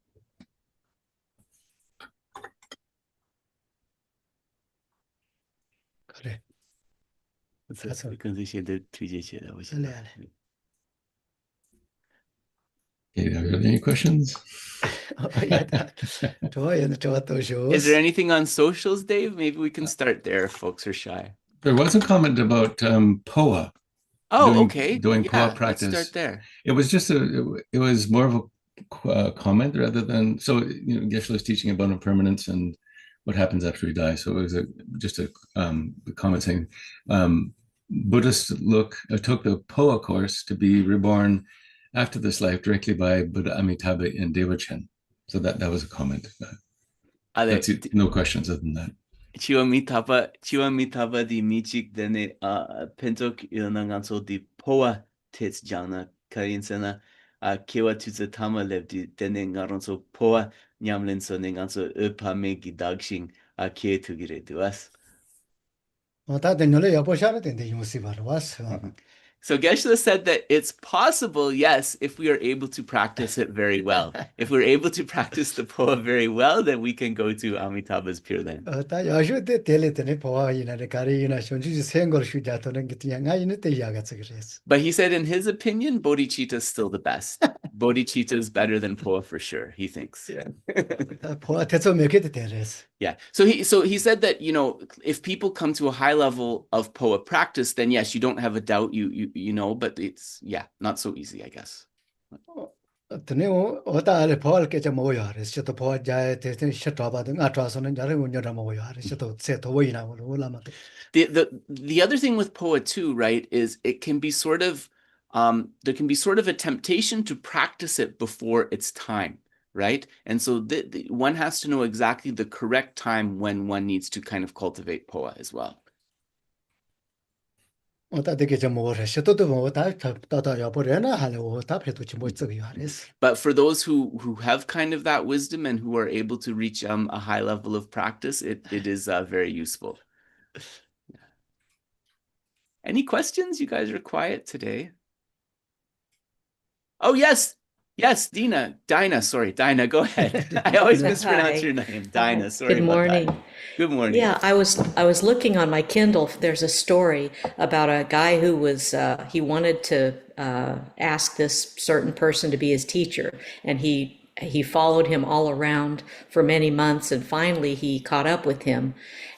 Okay, are there any questions? Is there anything on socials, Dave? Maybe we can start there if folks are shy. There was a comment about POA. Oh, okay. Doing POA Yeah, practice. let's start there. It was just it was more of a comment rather than, so Geshe was teaching about impermanence and what happens after we die. So it was just a comment saying Buddhists took the POA course to be reborn after this life directly by Buddha Amitabha in Devachen. So that was a comment. That's it, no questions other than that. Chiwa mitapa di michik dene pentok ilnanganso di POA tits jana karinsena kewa tutsa tama levdi dene ngaronso POA nyamlenso nenganso upame gidagshin ke tugire duas. So Geshe said that it's possible, yes, if we are able to practice it very well. If we're able to practice the POA very well, then we can go to Amitabha's Pure Land. But he said in his opinion, bodhicitta is still the best. Bodhicitta is better than POA for sure, he thinks. Yeah. Yeah. So he said that, if people come to a high level of POA practice, then yes, you don't have a doubt, you know, but it's, yeah, not so easy, I guess. tene oda ale paul ke jamo yare chito paul jae te shata ba nga twa so ne jare nyo da mo yare chito se to wi na wo la ma te The other thing with Poa too, right, is it can be sort of there can be sort of a temptation to practice it before it's time, right? And so one has to know exactly the correct time when one needs to kind of cultivate Poa as well. oda de ke jamo re chito to mo ta ta ya po re na ha le wo ta phe to chimo tsu yare But for those who have kind of that wisdom and who are able to reach a high level of practice, it is very useful. Any questions? You guys are quiet today. Oh, yes. Yes, Dinah, sorry, Dinah, go ahead. I always mispronounce your name. Dinah, sorry Good about morning. that. Good morning. Yeah, I was looking on my Kindle. There's a story about a guy who was he wanted to ask this certain person to be his teacher, and he followed him all around for many months, and finally he caught up with him.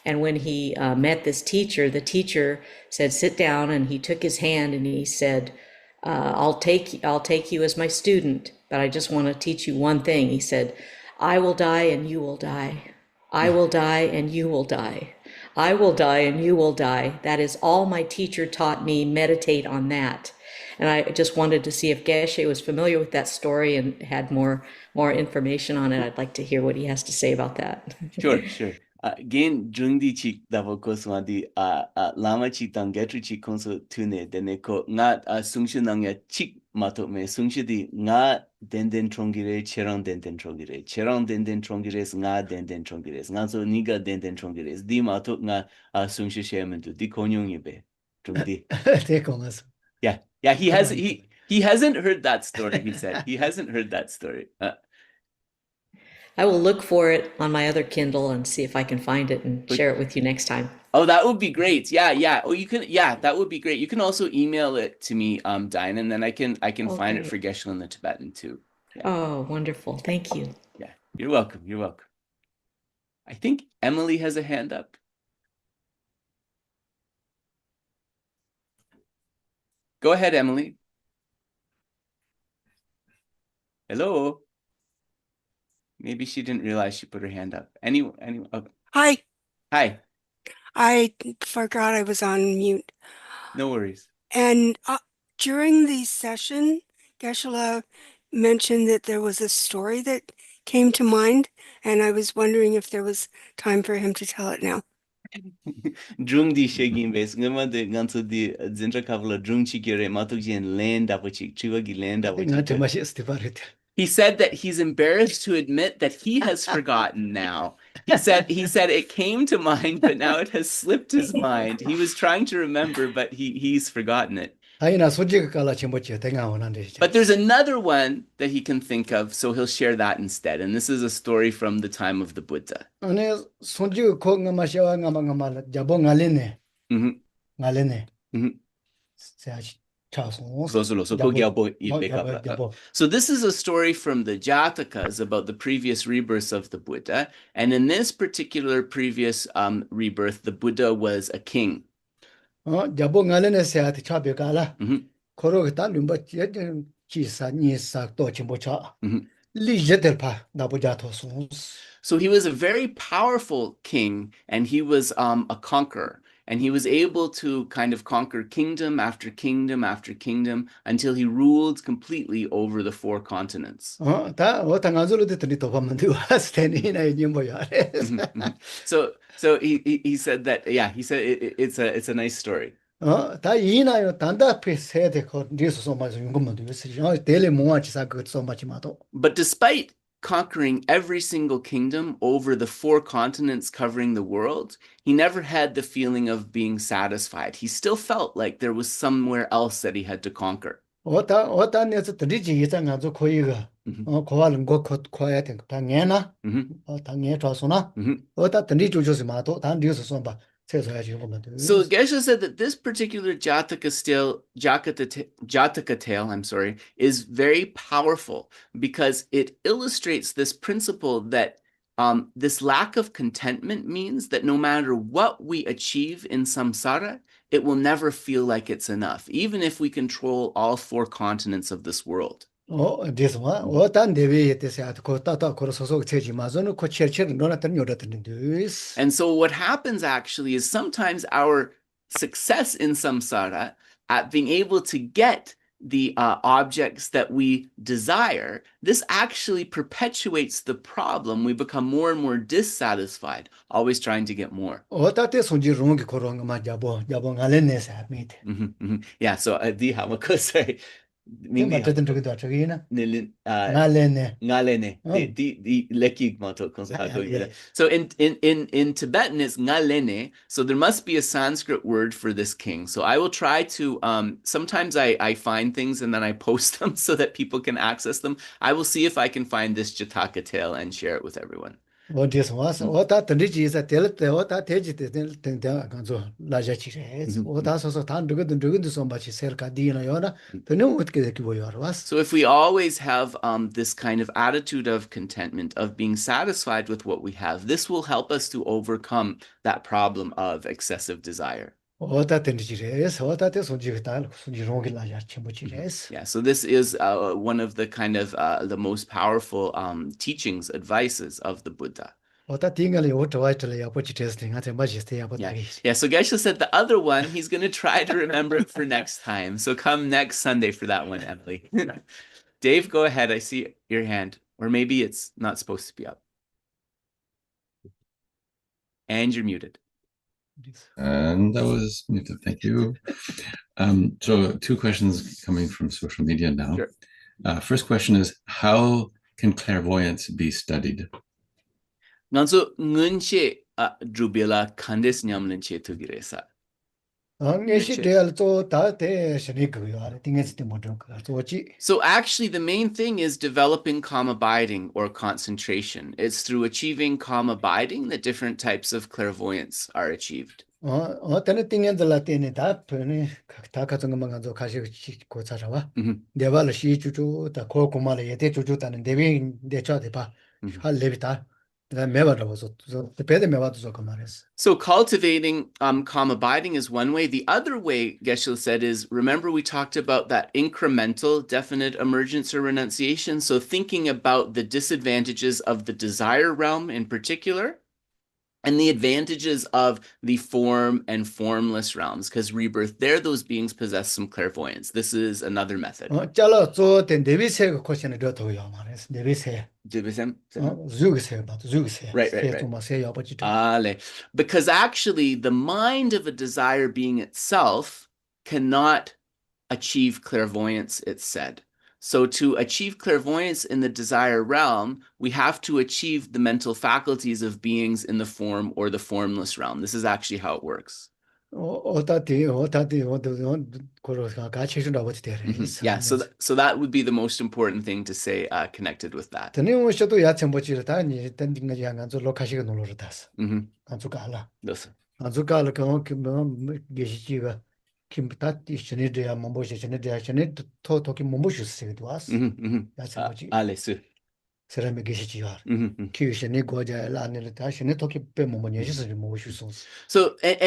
And when he met this teacher, the teacher said, "Sit down," and he took his hand and he said, I'll take you as my student, but I just want to teach you one thing." He said, "I will die and you will die. I will die and you will die. I will die and you will die. That is all my teacher taught me. Meditate on that." And I just wanted to see if Geshe was familiar with that story and had more information on it. I'd like to hear what he has to say about that. Sure. Gain jungdi chik davo koswadi lama chik tangetru chik konso tune dene ko nga sungshu nangya chik mato me sungshu di nga denden trongire cherang denden trongire nga denden trongire nga so niga denden trongire di mato nga sungshu shementu di konyong ibe jungdi. te kongas Yeah, he hasn't heard that story. He said he hasn't heard that story. I will look for it on my other Kindle and see if I can find it and share it with you next time. Oh, that would be great. Yeah. Oh, you can. Yeah, that would be great. You can also email it to me, Dinah, and then I can find it for Geshe in the Tibetan too. Yeah. Oh, wonderful! Thank you. Yeah, you're welcome. I think Emily has a hand up. Go ahead, Emily. Hello. Maybe she didn't realize she put her hand up. Anyone? Oh. Hi. Hi. I forgot I was on mute. No worries. And during the session, Geshe mentioned that there was a story that came to mind, and I was wondering if there was time for him to tell it now. Drung di shegin bes ngama de ganso di zintra kavla drung chikire matukjin land apochik chivagi land nga te apochik. ma shi stiparit He said that he's embarrassed to admit that he has forgotten now. He said it came to mind, but now it has slipped his mind. He was trying to remember, but he's forgotten it. aina soji kala chimbo che te nga wonan de But there's another one that he can think of, so he'll share that instead. And this is a story from the time of the Buddha. ane soji ko nga ma shawa nga ma la jabo ngalene sa cha so So this is a story from the Jatakas about the previous rebirths of the Buddha. And in this particular previous rebirth, the Buddha was a king. jabo ngalene sa ti cha be kala koro ta lumba che chi sa ni sa to chimbo cha li je del pa da bo ja to so. So he was a very powerful king, and he was a conqueror. And he was able to kind of conquer kingdom after kingdom after kingdom until he ruled completely over the 4 continents. ta o ta ngazulu de to pa man du steni na nyimbo ya So he said that, yeah, he said it's a nice story. ta ina yo tanda pe se de ko diso so ma yung mo du se yo tele mo chi sa ko so ma chi ma to. But despite conquering every single kingdom over the 4 continents covering the world, he never had the feeling of being satisfied. He still felt like there was somewhere else that he had to conquer. Ota ne zu de ji za nga zu ko yi ga ko wa leng go ko ya de ta nge na ta nge chwa so na ota de ju ju se ma to ta diso so ba se so ya ji ko ma du. So Geshe said that this particular Jataka tale, is very powerful because it illustrates this principle that this lack of contentment means that no matter what we achieve in samsara, it will never feel like it's enough, even if we control all 4 continents of this world. This one, what and the way it is at Kotata Koroso Tejimazon, Kocher, Nonatan Yodatin. And so what happens actually is sometimes our success in samsara at being able to get the objects that we desire, this actually perpetuates the problem. We become more and more dissatisfied, always trying to get more. Yeah, so sorry. So in Tibetan it's ngalene, so there must be a Sanskrit word for this king. So I will try to sometimes I find things and then I post them so that people can access them. I will see if I can find this Jataka tale and share it with everyone. This was what that is a tell what that So if we always have this kind of attitude of contentment, of being satisfied with what we have, this will help us to overcome that problem of excessive desire. Yeah, so this is one of the kind of the most powerful teachings, advices of the Buddha. Yeah, so Geshe said the other one, he's going to try to remember it for next time. So come next Sunday for that one, Emily. Dave, go ahead. I see your hand. Or maybe it's not supposed to be up. And you're muted. And that was muted. Thank you. So 2 questions coming from social media now. Sure. First question is, how can clairvoyance be studied? Nganso ngunche drubela kandes nyamlen che tugiresa. So actually the main thing is developing calm abiding or concentration. It's through achieving calm abiding that different types of clairvoyance are achieved. So cultivating calm abiding is one way. The other way, Geshe said, is, remember we talked about that incremental definite emergence or renunciation. So thinking about the disadvantages of the desire realm in particular, and the advantages of the form and formless realms, because rebirth there, those beings possess some clairvoyance. This is another method. Right. Because actually the mind of a desire being itself cannot achieve clairvoyance, it's said. So to achieve clairvoyance in the desire realm, we have to achieve the mental faculties of beings in the form or the formless realm. This is actually how it works. Yeah, so that would be the most important thing to say connected with that. So, and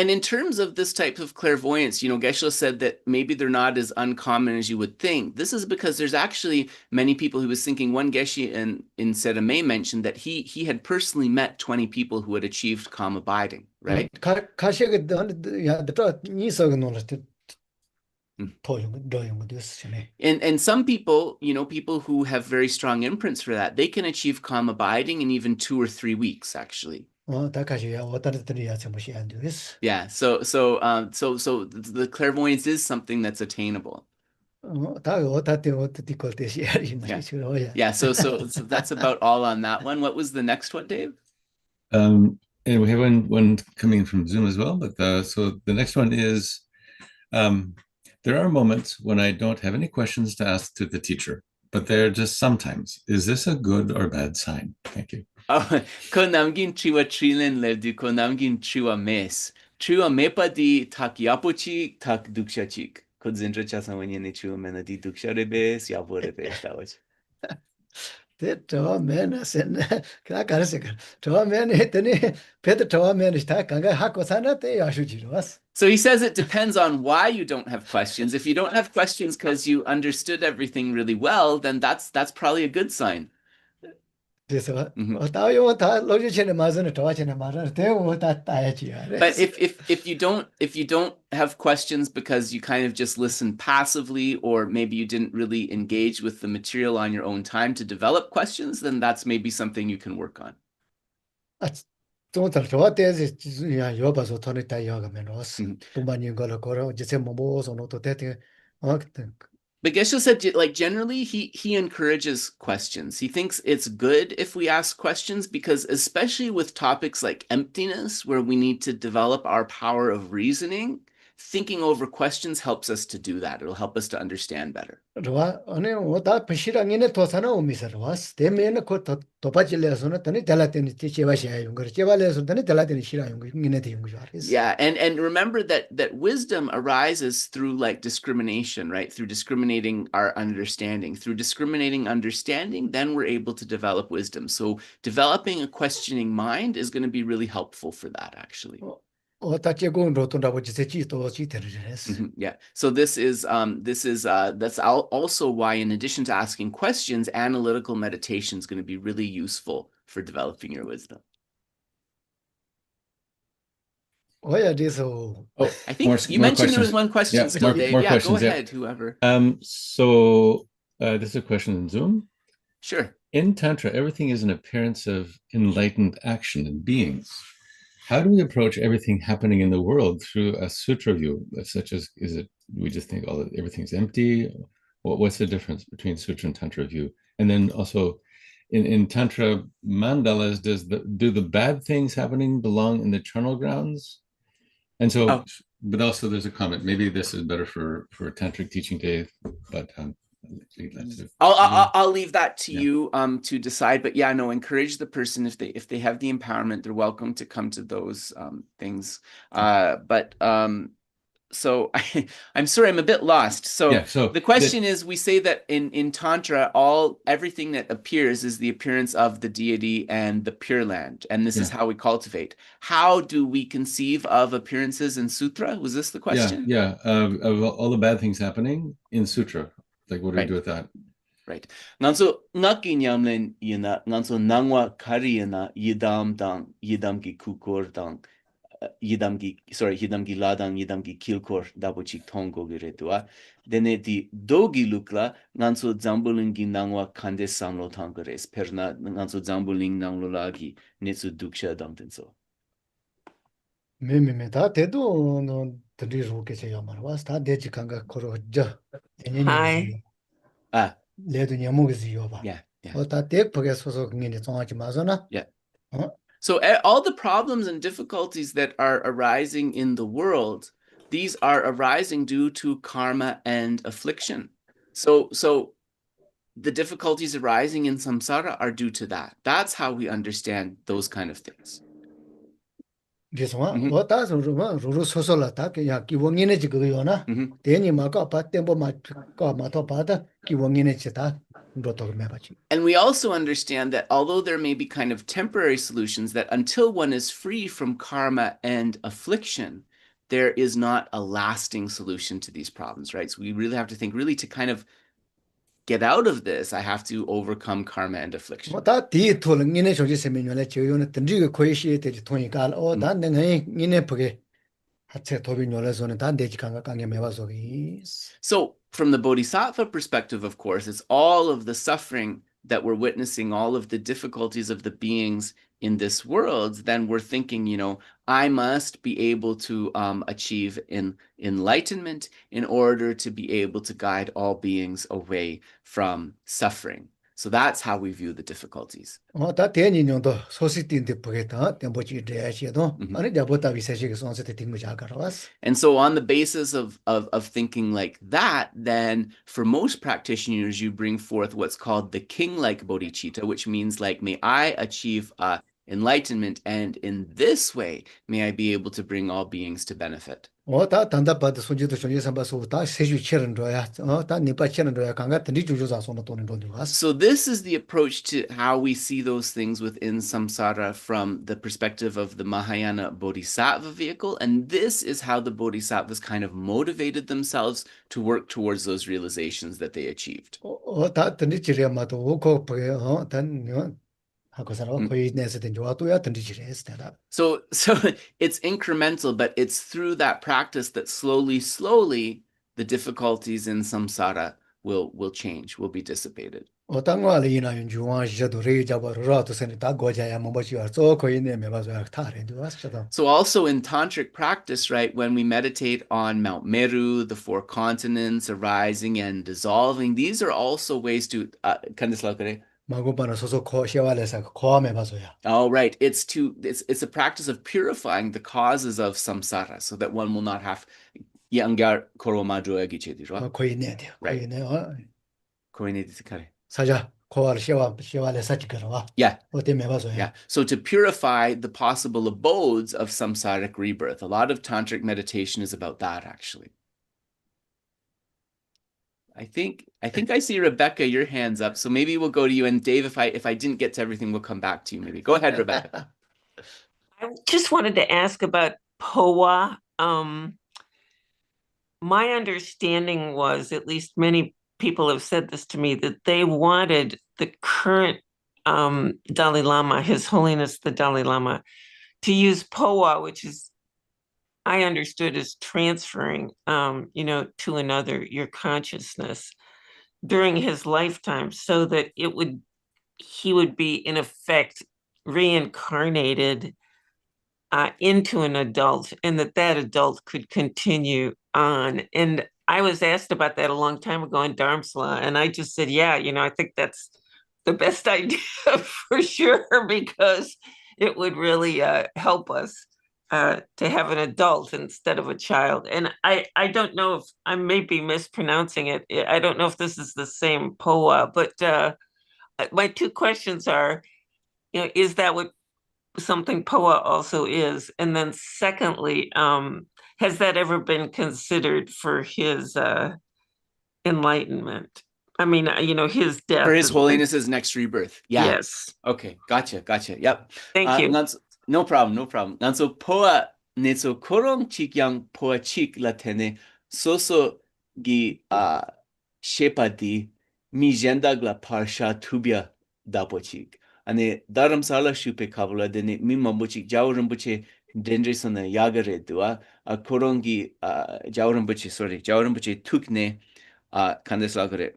in terms of this type of clairvoyance, you know, Geshe said that maybe they're not as uncommon as you would think. This is because there's actually many people who was thinking. One Geshe in Sedame mentioned that he had personally met 20 people who had achieved calm abiding, right? And some people, you know, people who have very strong imprints for that, they can achieve calm abiding in even 2 or 3 weeks, actually. Yeah, so the clairvoyance is something that's attainable. Yeah, so that's about all on that one. What was the next one, Dave? And we have one coming from Zoom as well, but so the next one is, there are moments when I don't have any questions to ask to the teacher, but they're just sometimes. Is this a good or bad sign? Thank you. Ko namgin chiwa trilin levdi ko namgin chiwa mes. Chiwa mepa di tak yapochi tak dukshachik. Ko zintra chasawanyan chiwa mena di duksha rebes yapo rebes tawach. That man sen man pet So he says it depends on why you don't have questions. If you don't have questions because you understood everything really well, then that's probably a good sign. But if you don't have questions because you kind of just listen passively, or maybe you didn't really engage with the material on your own time to develop questions, then that's maybe something you can work on. But Geshe said, like, generally, he encourages questions. He thinks it's good if we ask questions because, especially with topics like emptiness, where we need to develop our power of reasoning, thinking over questions helps us to do that. It'll help us to understand better. Yeah, and remember that wisdom arises through like discrimination, right? Through discriminating our understanding. Through discriminating understanding, then we're able to develop wisdom. So developing a questioning mind is going to be really helpful for that, actually. Yeah. So that's also why, in addition to asking questions, analytical meditation is going to be really useful for developing your wisdom. I think you mentioned there was one question still, Dave. More yeah, questions, go ahead, whoever. So this is a question in Zoom. Sure. In Tantra, everything is an appearance of enlightened action and beings. How do we approach everything happening in the world through a sutra view, such as, we just think everything's empty? What's the difference between sutra and Tantra view? And then also, in Tantra mandalas, do the bad things happening belong in the eternal grounds? And so, but also there's a comment, maybe this is better for Tantric teaching, Dave, but I'll leave that to you to decide. But yeah, no, encourage the person if they have the empowerment, they're welcome to come to those things. So I'm sorry, I'm a bit lost. So the question is, we say that in Tantra, everything that appears is the appearance of the deity and the Pure Land. And this is how we cultivate. How do we conceive of appearances in Sutra? Was this the question? Yeah. Of all the bad things happening in Sutra. Like, what do we do with that? Right. Nganso naki nyamlen yina, nganso nangwa kari yina, yidam dang, yidam ki kukor dang. Hidamgi ladang hidamgi kilkor dabuchik tongo giretua dene di dogi lukla nganso zambulingi nangwa kande samlo tangares perna nganso zambuling nanglo lagi netsu duksha damtenso me ta tedo no tadi roke se yamar was ta deji kanga koro ja Hi. ledu nyamu gizi yoba yeah o ta tek page soso ngini zonga chi mazona yeah. So all the problems and difficulties that are arising in the world, these are arising due to karma and affliction. So the difficulties arising in samsara are due to that. That's how we understand those kind of things. This one, what does Ruru Sosola take ya Kiwangine Jiguyona? Then Maka Patembo Matopada, Kiwangine Cheta, Brotok Mebachi. And we also understand that although there may be kind of temporary solutions, that until one is free from karma and affliction, there is not a lasting solution to these problems, right? So we really have to think, really, to kind of get out of this, I have to overcome karma and affliction. So from the bodhisattva perspective, of course, it's all of the suffering that we're witnessing, all of the difficulties of the beings in this world. Then we're thinking, I must be able to achieve enlightenment in order to be able to guide all beings away from suffering. So that's how we view the difficulties. And so on the basis of thinking like that, then for most practitioners, you bring forth what's called the king-like bodhicitta, which means like, may I achieve enlightenment, and in this way, may I be able to bring all beings to benefit. 다 단답받아 손지도 손지 삼바소 다 세주 치는 거야. 다 니빠 치는 거야. 강가 던지 주주자 손을 도는 거죠. So this is the approach to how we see those things within samsara from the perspective of the Mahayana bodhisattva vehicle. And this is how the bodhisattvas kind of motivated themselves to work towards those realizations that they achieved. 다 던지 지려마도 오고 보여. 단 하고 살아 거의 내서 된 좋아도야 던지 지려했다. So it's incremental, but it's through that practice that slowly, the difficulties in samsara will change, will be dissipated. 어떤거를 이나윤 주와 시도 레이자버라도 세다 고자야 뭐지와 저 거의 내면 봐서 타래도 왔어도. So also in tantric practice, right, when we meditate on Mount Meru, the four continents arising and dissolving, these are also ways to 마고바나 소소 코시와레사 코함에 봐서야. Oh, right. It's a practice of purifying the causes of samsara so that one will not have yangar koromadroya gichediro. 거의 내야. 거의 내. 사자 코알 시와레사 지거와. Yeah. 어때매 봐서야. Yeah. So to purify the possible abodes of samsaric rebirth. A lot of tantric meditation is about that, actually. I think I see Rebecca, your hand's up. So maybe we'll go to you, and Dave, if I didn't get to everything, we'll come back to you. Maybe go ahead, Rebecca. I just wanted to ask about POA. My understanding was, at least many people have said this to me, that they wanted the current Dalai Lama, His Holiness the Dalai Lama, to use POA, which is, I understood, as transferring, to another, your consciousness during his lifetime, so that he would be in effect reincarnated into an adult, and that adult could continue on. And I was asked about that a long time ago in Dharamsala, and I just said, yeah, I think that's the best idea for sure, because it would really help us to have an adult instead of a child. And I don't know if I may be mispronouncing it. I don't know if this is the same POA, but my two questions are, is that what something POA also is? And then secondly, has that ever been considered for his enlightenment? I mean, his death. For His Holiness's next rebirth. Yeah. Yes. Okay. Gotcha. Yep. Thank you. No problem. Nanso poa netso korong chik yang poa chik latene soso gi shepadi mi jendagla parsha tubia dapochik. Ane dharamsala shupe kavula dene mi mambuchik jaurambuche dendresona yagare dua korongi jaurambuche tukne kandeslagare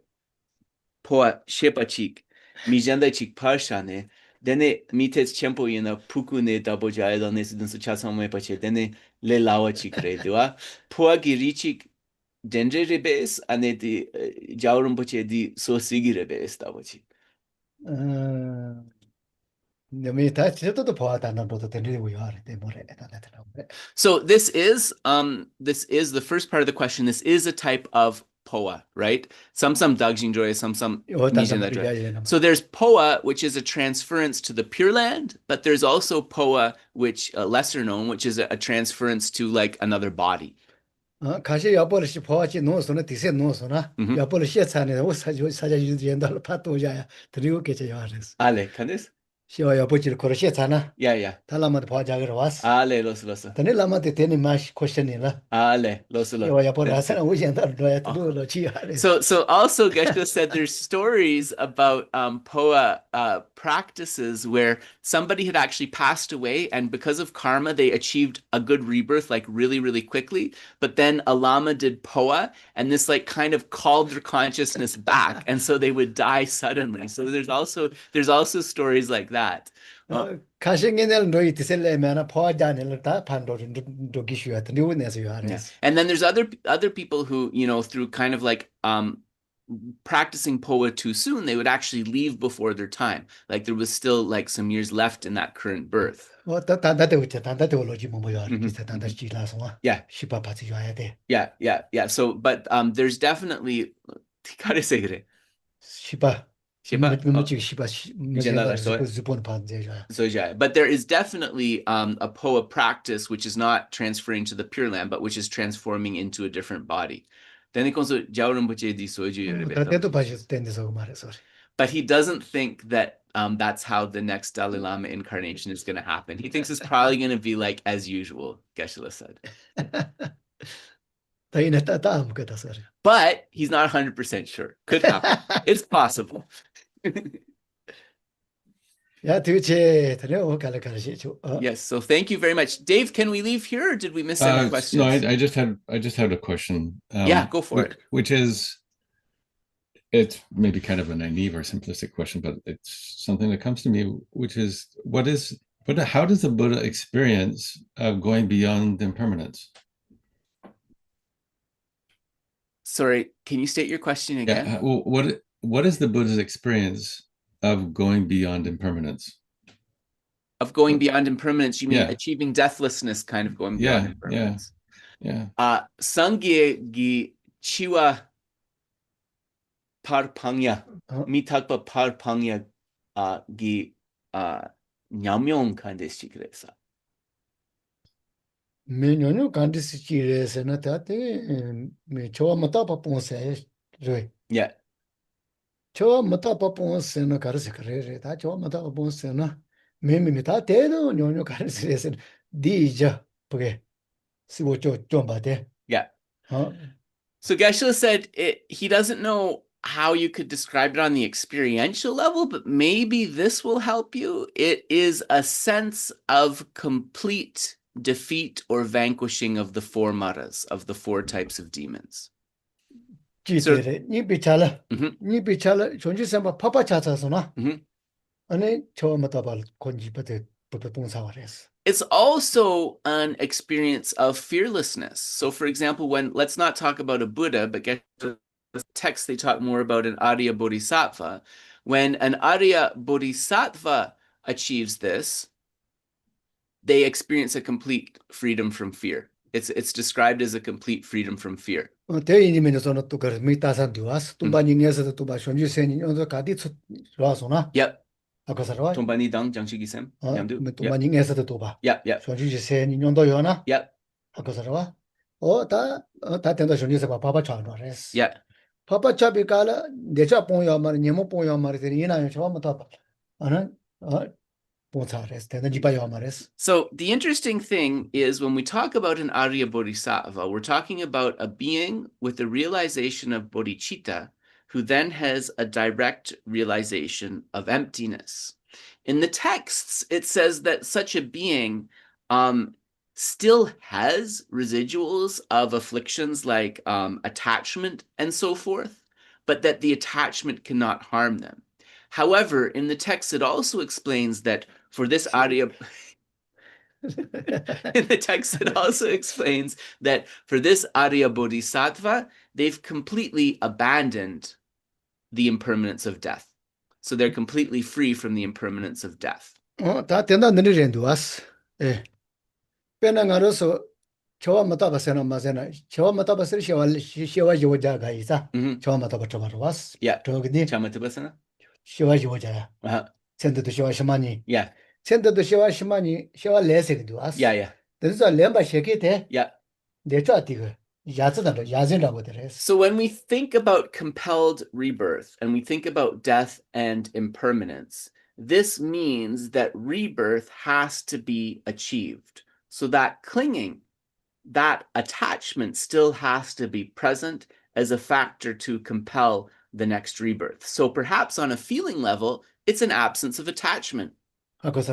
poa shepachik mi jenda chik parshane. Dene mites chempo puku ne dabo jaida ne sidun su chasame pache dene le lawa chikre dua poa girichik dendre rebes ane di jaurum pache di so sigi rebes dabo chi. So this is the first part of the question. This is a type of POA, right? Some dagjing joy, some joy. So there's POA, which is a transference to the Pure Land, but there's also POA, which lesser known, which is a transference to like another body. 가시 야벌시 포화지 노소나 디세 노소나 야벌 시차네 사자 유지엔달 파토자야 드리고 계셔야 하res. Ale, ¿candes? 시와 야벌지 거르시잖아. Yeah. 달라마도 포화자기로 왔어. Ale, los. 근데 라마데 테니 마시 퀘스천이라. Ale, los. 시와 야벌 하사나 우지엔달 도야 드르로 치하res. So also Geshe said there's stories about POA practices where somebody had actually passed away, and because of karma they achieved a good rebirth like really quickly, but then a lama did POA and this like kind of called their consciousness back, and so they would die suddenly. So there's also stories like that. 가싱에는 너희 디셀레면은 포화자네를 다 판도를 도기슈야 드리고내서 요하res. And then there's other people who, through kind of like practicing POA too soon, they would actually leave before their time. Like there was still like some years left in that current birth. Yeah. So, but there's definitely, Shiba. But there is definitely a POA practice which is not transferring to the Pure Land, but which is transforming into a different body. But he doesn't think that that's how the next Dalai Lama incarnation is going to happen. He thinks it's probably going to be like as usual, Geshe said. But he's not 100% sure. Could happen. It's possible. Yes, so thank you very much. Dave, can we leave here or did we miss any questions? No, I just had a question. Yeah, go for it. Which is, it's maybe kind of a naive or simplistic question, but it's something that comes to me, which is, how does the Buddha experience going beyond impermanence? Sorry, can you state your question again? Yeah, well, what is the Buddha's experience of going beyond impermanence? Of going beyond impermanence, you mean achieving deathlessness, kind of going beyond impermanence? Yeah. Sangye gi chiwa parpangya, mitakpa parpangya gi nyamyon kandeshikiresa. Menyo kandeshikiresa na tate me chowa matapa ponse re. Yeah. Chowa matapa ponse na karasikare ta chowa matapa ponse na me ta te no nyonyo kandeshikiresa dija porque si wo chomba te. Yeah. So Geshe said he doesn't know how you could describe it on the experiential level, but maybe this will help you. It is a sense of complete defeat or vanquishing of the four maras, of the four types of demons. So, it's also an experience of fearlessness. So, for example, let's not talk about a Buddha, but get the text, they talk more about an Arya Bodhisattva. When an Arya Bodhisattva achieves this, they experience a complete freedom from fear. It's described as a complete freedom from fear. Yep. Tombani dang jangshi gisem. Yep. Yep. Yeah. Papa Chabikala, Deja Poya Mar, Nemo Poya Martina, and Chamatapa. So the interesting thing is when we talk about an Arya Bodhisattva, we're talking about a being with a realization of bodhicitta, who then has a direct realization of emptiness. In the texts, it says that such a being still has residuals of afflictions like attachment and so forth, but that the attachment cannot harm them. However, in the text, it also explains that for this Arya, in the text, it also explains that for this Arya Bodhisattva, they've completely abandoned the impermanence of death. So they're completely free from the impermanence of death. Shiva Jivajaya. Send to Shiva Shimani. Yeah. Send to Shiva Shimani, Shiva Lessing to us. Yeah. This is a lemba shake. Yeah. They try to Yazin with the rest. So when we think about compelled rebirth and we think about death and impermanence, this means that rebirth has to be achieved. So that clinging, that attachment still has to be present as a factor to compel the next rebirth. So perhaps on a feeling level, it's an absence of attachment. So the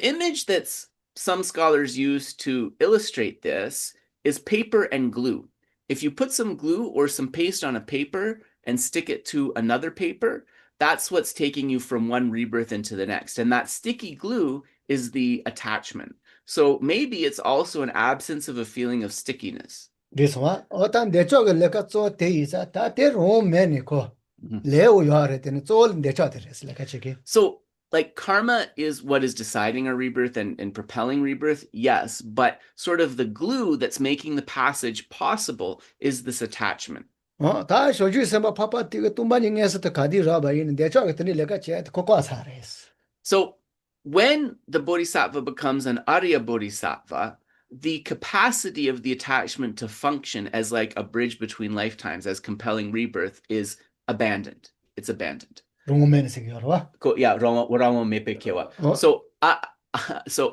image that some scholars use to illustrate this is paper and glue. If you put some glue or some paste on a paper and stick it to another paper, that's what's taking you from one rebirth into the next. And that sticky glue is the attachment. So maybe it's also an absence of a feeling of stickiness, This one, otan de chog leka zo te isa ta te rom meni ko Mhm. leo yare ten zo de chog de res leka cheki. So, like, karma is what is deciding our rebirth and propelling rebirth, yes, but sort of the glue that's making the passage possible is this attachment. Ta shoju sema papa ti tumba ni ngesa ta kadi ra ba yin de chog ten leka che ko ko sa res. So, when the bodhisattva becomes an Arya bodhisattva, the capacity of the attachment to function as like a bridge between lifetimes, as compelling rebirth, is abandoned. It's abandoned. Rom meni se yor wa. Yeah, Rama mepe kewa. Oh. So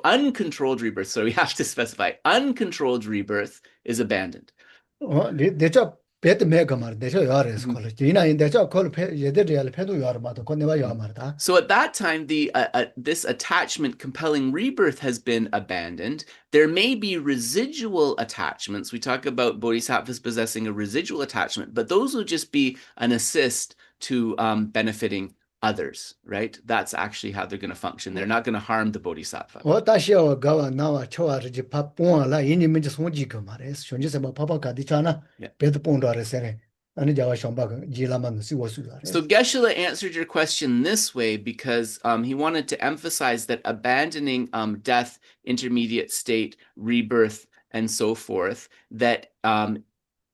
uncontrolled rebirth, so we have to specify, uncontrolled rebirth is abandoned. De chog pet me gamar de chog yare es ko le. Ina in de chog ko pe yede real pe do yar ma to ko ne ba yar mar ta. So at that time, this attachment compelling rebirth has been abandoned. There may be residual attachments. We talk about bodhisattvas possessing a residual attachment, but those will just be an assist to benefiting others, right? That's actually how they're going to function. They're not going to harm the bodhisattva. O ta shi o ga wa na wa cho wa ji pa pon la yin ni min ji song ji ko ma res. Shon ji sema papa ka di cha na. Yeah. Pe de pon do res ne. Ani ja wa shong ba ji la man si wo su ya res. So Geshe answered your question this way because he wanted to emphasize that abandoning death, intermediate state, rebirth, and so forth, that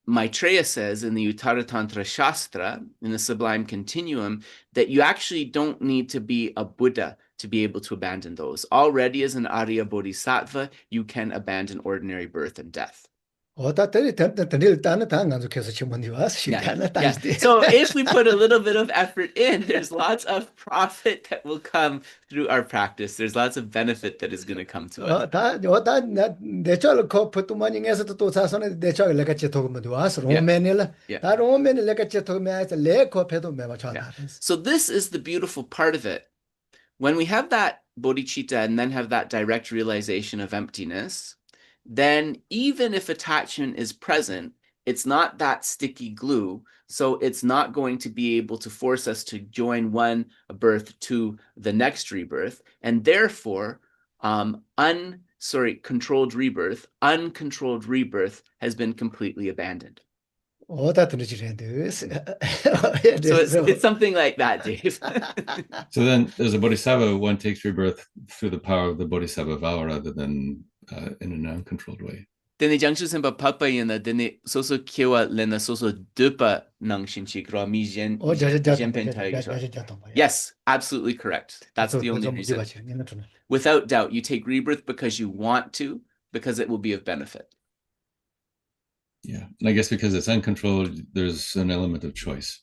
Maitreya says in the Uttara Tantra Shastra, in the Sublime Continuum, that you actually don't need to be a Buddha to be able to abandon those. Already as an Arya Bodhisattva, you can abandon ordinary birth and death. O ta te ta ta ngan zo keso chimon di was shi ta na ta Yeah. sti. So if we put a little bit of effort in, there's lots of profit that will come through our practice. There's lots of benefit that is going to come to us. O ta de chog ko putu man ngesa to sa so ne de chog le ka che to mo do as rom Yeah. meni la. Yeah. Ta rom meni le ka che to me as le ko pe do me ba cha Yeah. ta res. So this is the beautiful part of it. When we have that bodhicitta and then have that direct realization of emptiness, then even if attachment is present, it's not that sticky glue. So it's not going to be able to force us to join one birth to the next rebirth. And therefore, uncontrolled rebirth has been completely abandoned. O ta tu ji ren de. So it's something like that, Dave. So then, as a bodhisattva, one takes rebirth through the power of the bodhisattva vow rather than in an uncontrolled way. Dene jiangshi senpa papa yena dene soso kewa lena soso dupa nang shinchik ra mi jen O ja jenpen tai ja so. ja to. Yes, absolutely correct. That's the only reason. Without doubt, you take rebirth because you want to, because it will be of benefit. Yeah, and I guess because it's uncontrolled, there's an element of choice.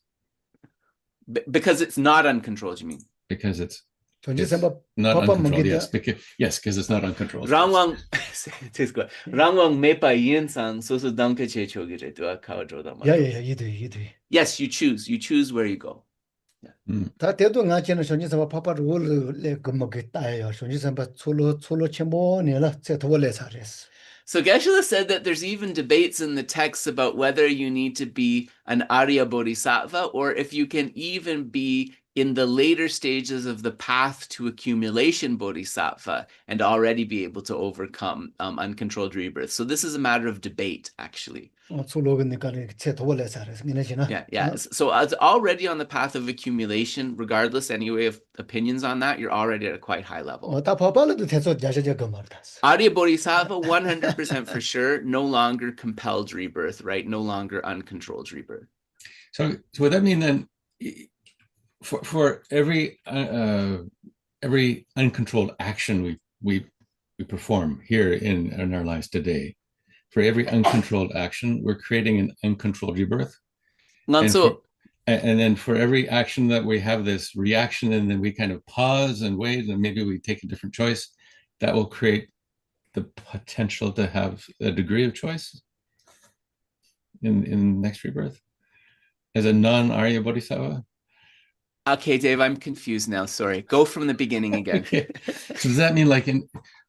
Because it's not uncontrolled, you mean? Because it's Shon ji sema not papa uncontrolled. mongita. Yes, because it's not uncontrolled. Rangwang Rangwang mepa yin sang soso danka che chogire to kawa joda ma. Yeah, you do. Yes, you choose where you go. Ta te do nga chen shon ji sema papa ro le gmo ge ta ya shon ji sema chulo chemo ne la che to le sa res. So Geshe said that there's even debates in the texts about whether you need to be an Arya Bodhisattva or if you can even be in the later stages of the path to accumulation Bodhisattva and already be able to overcome uncontrolled rebirth. So this is a matter of debate, actually. Chulo ge ne ka ne che to le sa res ne china. Yeah. So it's already on the path of accumulation, regardless anyway of opinions on that, you're already at a quite high level. O ta papa le te so ja ja ga mar das. Arya Bodhisattva, 100% for sure, no longer compelled rebirth, right? No longer uncontrolled rebirth. So would that mean then, for every uncontrolled action we perform here in our lives today, for every uncontrolled action, we're creating an uncontrolled rebirth. And then for every action that we have this reaction, and then we kind of pause and wait, and maybe we take a different choice, that will create the potential to have a degree of choice in next rebirth as a non-Arya Bodhisattva. Okay, Dave, I'm confused now. Sorry. Go from the beginning again. Okay. So does that mean like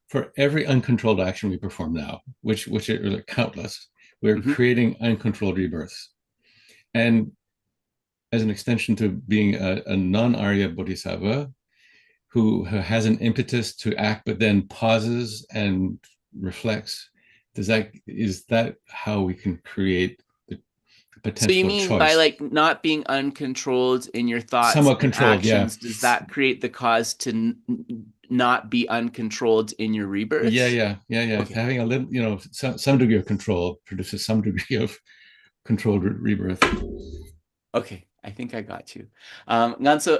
for every uncontrolled action we perform now, which are countless, we're creating uncontrolled rebirths? And as an extension to being a non-Arya Bodhisattva who has an impetus to act, but then pauses and reflects, is that how we can create the potential So you mean choice? by like not being uncontrolled in your thoughts Somewhat and controlled, actions, does that create the cause to not be uncontrolled in your rebirth? Yeah. Okay. Having a little, some degree of control produces some degree of controlled rebirth. Okay, I think I got you. Nganso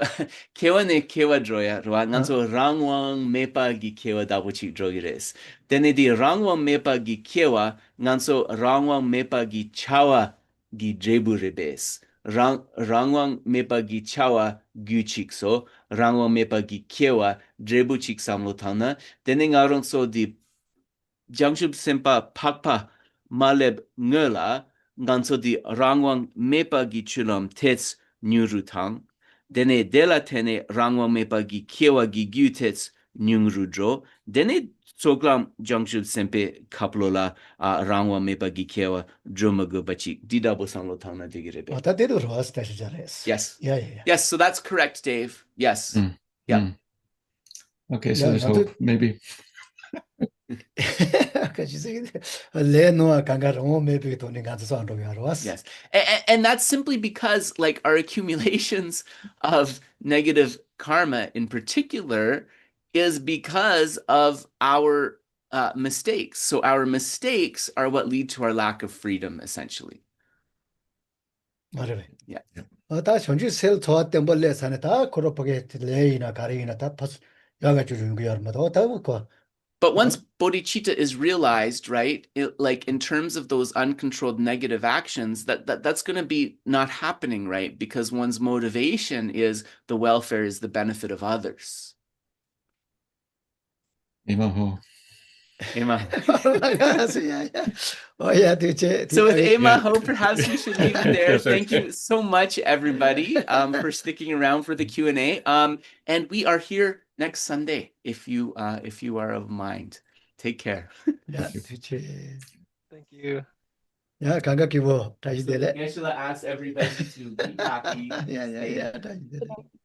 kewa ne kewa droya roa nganso rangwang mepa gi kewa dabuchi drogires. Dene di rangwang mepa gi kewa nganso rangwang mepa gi chawa gi drebu rebes. Rangwang mepa gi chawa gu chikso, rangwang mepa gi kewa drebu chik samlo tana. Dene ngaron so di jangshub sempa pakpa maleb ngela nganso di rangwang mepa gi chulam tets nyurutang. Dene dela tene rangwang mepa gi kiewa gi gyu tets nyungrudro. Dene soglam jangshub sempe kaplola rangwang mepa gi kiewa dromago bachik. Didabo samlo tangna digirebe. Yes. Yeah. Yes, so that's correct, Dave. Yes. Yeah. Okay, so there's hope, maybe. Yes. And that's simply because like our accumulations of negative karma in particular is because of our mistakes. So our mistakes are what lead to our lack of freedom, essentially. Yeah. But once bodhicitta is realized, right, like in terms of those uncontrolled negative actions, that's going to be not happening, right? Because one's motivation is the welfare, is the benefit of others. Imaho. So with Imaho, perhaps we should leave it there. Thank you so much, everybody, for sticking around for the Q&A. And we are here next Sunday, if you are of mind. Take care. Thank you. Yeah, Kanga Kibo. So Geshe asks everybody to be happy. Yeah.